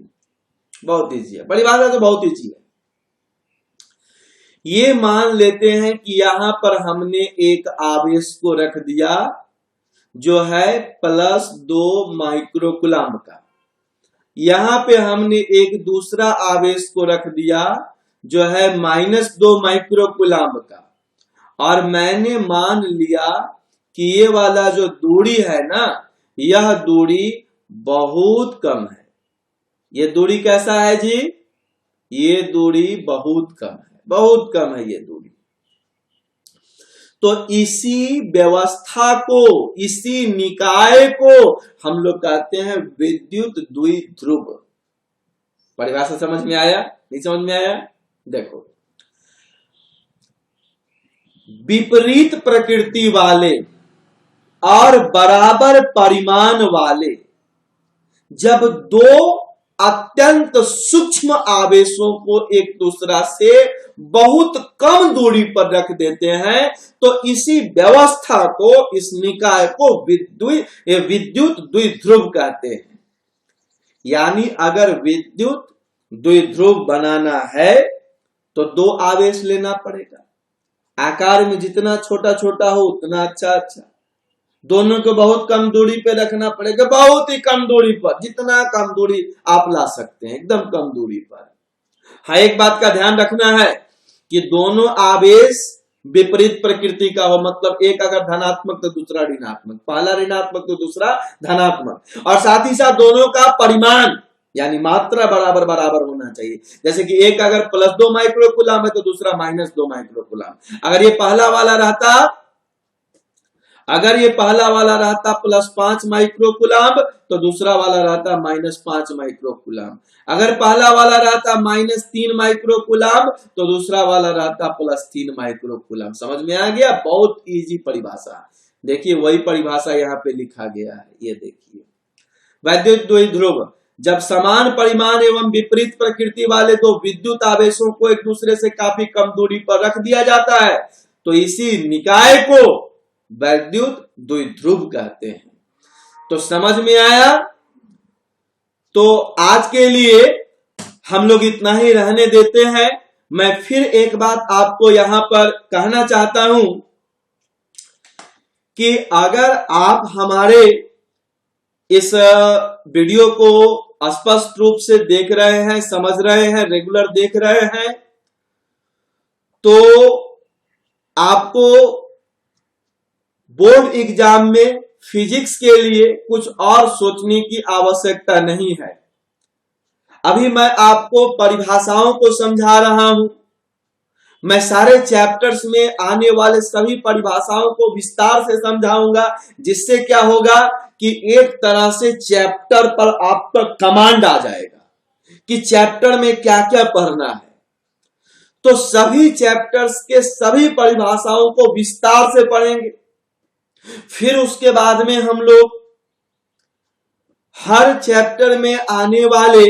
बहुत ईजी है, परिभाषा तो बहुत ईजी है। ये मान लेते हैं कि यहां पर हमने एक आवेश को रख दिया जो है +2 माइक्रोकुलाम्ब का, यहां पे हमने एक दूसरा आवेश को रख दिया जो है -2 माइक्रोकुलाम्ब का, और मैंने मान लिया कि ये वाला जो दूरी है ना, यह दूरी बहुत कम है। ये दूरी कैसा है जी, ये दूरी बहुत कम है, बहुत कम है ये दूरी। तो इसी व्यवस्था को, इसी निकाय को हम लोग कहते हैं विद्युत द्विध्रुव। परिभाषा समझ में आया, नहीं समझ में आया? देखो, विपरीत प्रकृति वाले और बराबर परिमाण वाले जब दो अत्यंत सूक्ष्म आवेशों को एक दूसरा से बहुत कम दूरी पर रख देते हैं तो इसी व्यवस्था को, इस निकाय को विद्युत द्विध्रुव कहते हैं। यानी अगर विद्युत द्विध्रुव बनाना है तो दो आवेश लेना पड़ेगा, आकार में जितना छोटा छोटा हो उतना अच्छा, दोनों को बहुत कम दूरी पे रखना पड़ेगा, बहुत ही कम दूरी पर, जितना कम दूरी आप ला सकते हैं, एकदम कम दूरी पर। हाँ, एक बात का ध्यान रखना है कि दोनों आवेश विपरीत प्रकृति का हो, मतलब एक अगर धनात्मक तो दूसरा ऋणात्मक, पहला ऋणात्मक तो दूसरा धनात्मक, और साथ ही साथ दोनों का परिमाण यानी मात्रा बराबर बराबर होना चाहिए। जैसे कि एक अगर +2 माइक्रोकुलाम है तो दूसरा -2 माइक्रोकुलाम। अगर ये पहला वाला रहता +5 माइक्रोकुलाम तो दूसरा वाला रहता -5 माइक्रोकुलाम। अगर पहला वाला रहता -3 माइक्रोकुलाम तो दूसरा वाला रहता +3 माइक्रोकुलाम। समझ में आ गया? बहुत इजी परिभाषा। देखिए वही परिभाषा यहाँ पे लिखा गया है, ये देखिए, वैद्युत द्विध्रुव जब समान परिमाण एवं विपरीत प्रकृति वाले दो विद्युत आवेशों को एक दूसरे से काफी कम दूरी पर रख दिया जाता है तो इसी निकाय को वैद्युत द्विध्रुव कहते हैं। तो समझ में आया? तो आज के लिए हम लोग इतना ही रहने देते हैं। मैं फिर एक बात आपको यहां पर कहना चाहता हूं कि अगर आप हमारे इस वीडियो को स्पष्ट रूप से देख रहे हैं, समझ रहे हैं, रेगुलर देख रहे हैं, तो आपको बोर्ड एग्जाम में फिजिक्स के लिए कुछ और सोचने की आवश्यकता नहीं है। अभी मैं आपको परिभाषाओं को समझा रहा हूं, मैं सारे चैप्टर्स में आने वाले सभी परिभाषाओं को विस्तार से समझाऊंगा, जिससे क्या होगा कि एक तरह से चैप्टर पर आपका कमांड आ जाएगा कि चैप्टर में क्या क्या पढ़ना है। तो सभी चैप्टर्स के सभी परिभाषाओं को विस्तार से पढ़ेंगे, फिर उसके बाद में हम लोग हर चैप्टर में आने वाले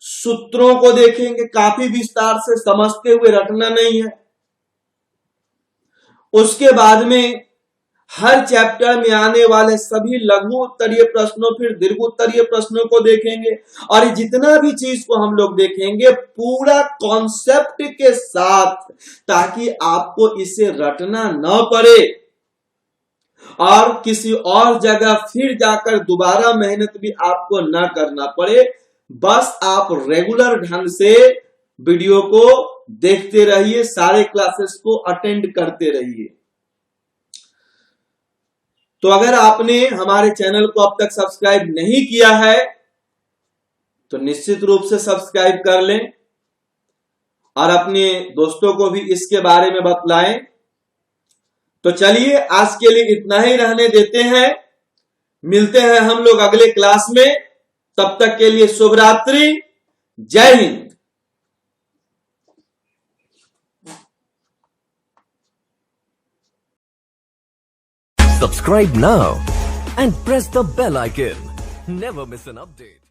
सूत्रों को देखेंगे, काफी विस्तार से समझते हुए, रटना नहीं है। उसके बाद में हर चैप्टर में आने वाले सभी लघु उत्तरीय प्रश्नों, फिर दीर्घ उत्तरीय प्रश्नों को देखेंगे, और जितना भी चीज को हम लोग देखेंगे पूरा कॉन्सेप्ट के साथ, ताकि आपको इसे रटना न पड़े और किसी और जगह फिर जाकर दोबारा मेहनत भी आपको ना करना पड़े। बस आप रेगुलर ढंग से वीडियो को देखते रहिए, सारे क्लासेस को अटेंड करते रहिए। तो अगर आपने हमारे चैनल को अब तक सब्सक्राइब नहीं किया है तो निश्चित रूप से सब्सक्राइब कर लें और अपने दोस्तों को भी इसके बारे में बतलाएं। तो चलिए आज के लिए इतना ही रहने देते हैं, मिलते हैं हम लोग अगले क्लास में। तब तक के लिए शुभ रात्रि, जय Hind. Subscribe now and press the bell icon. Never miss an update.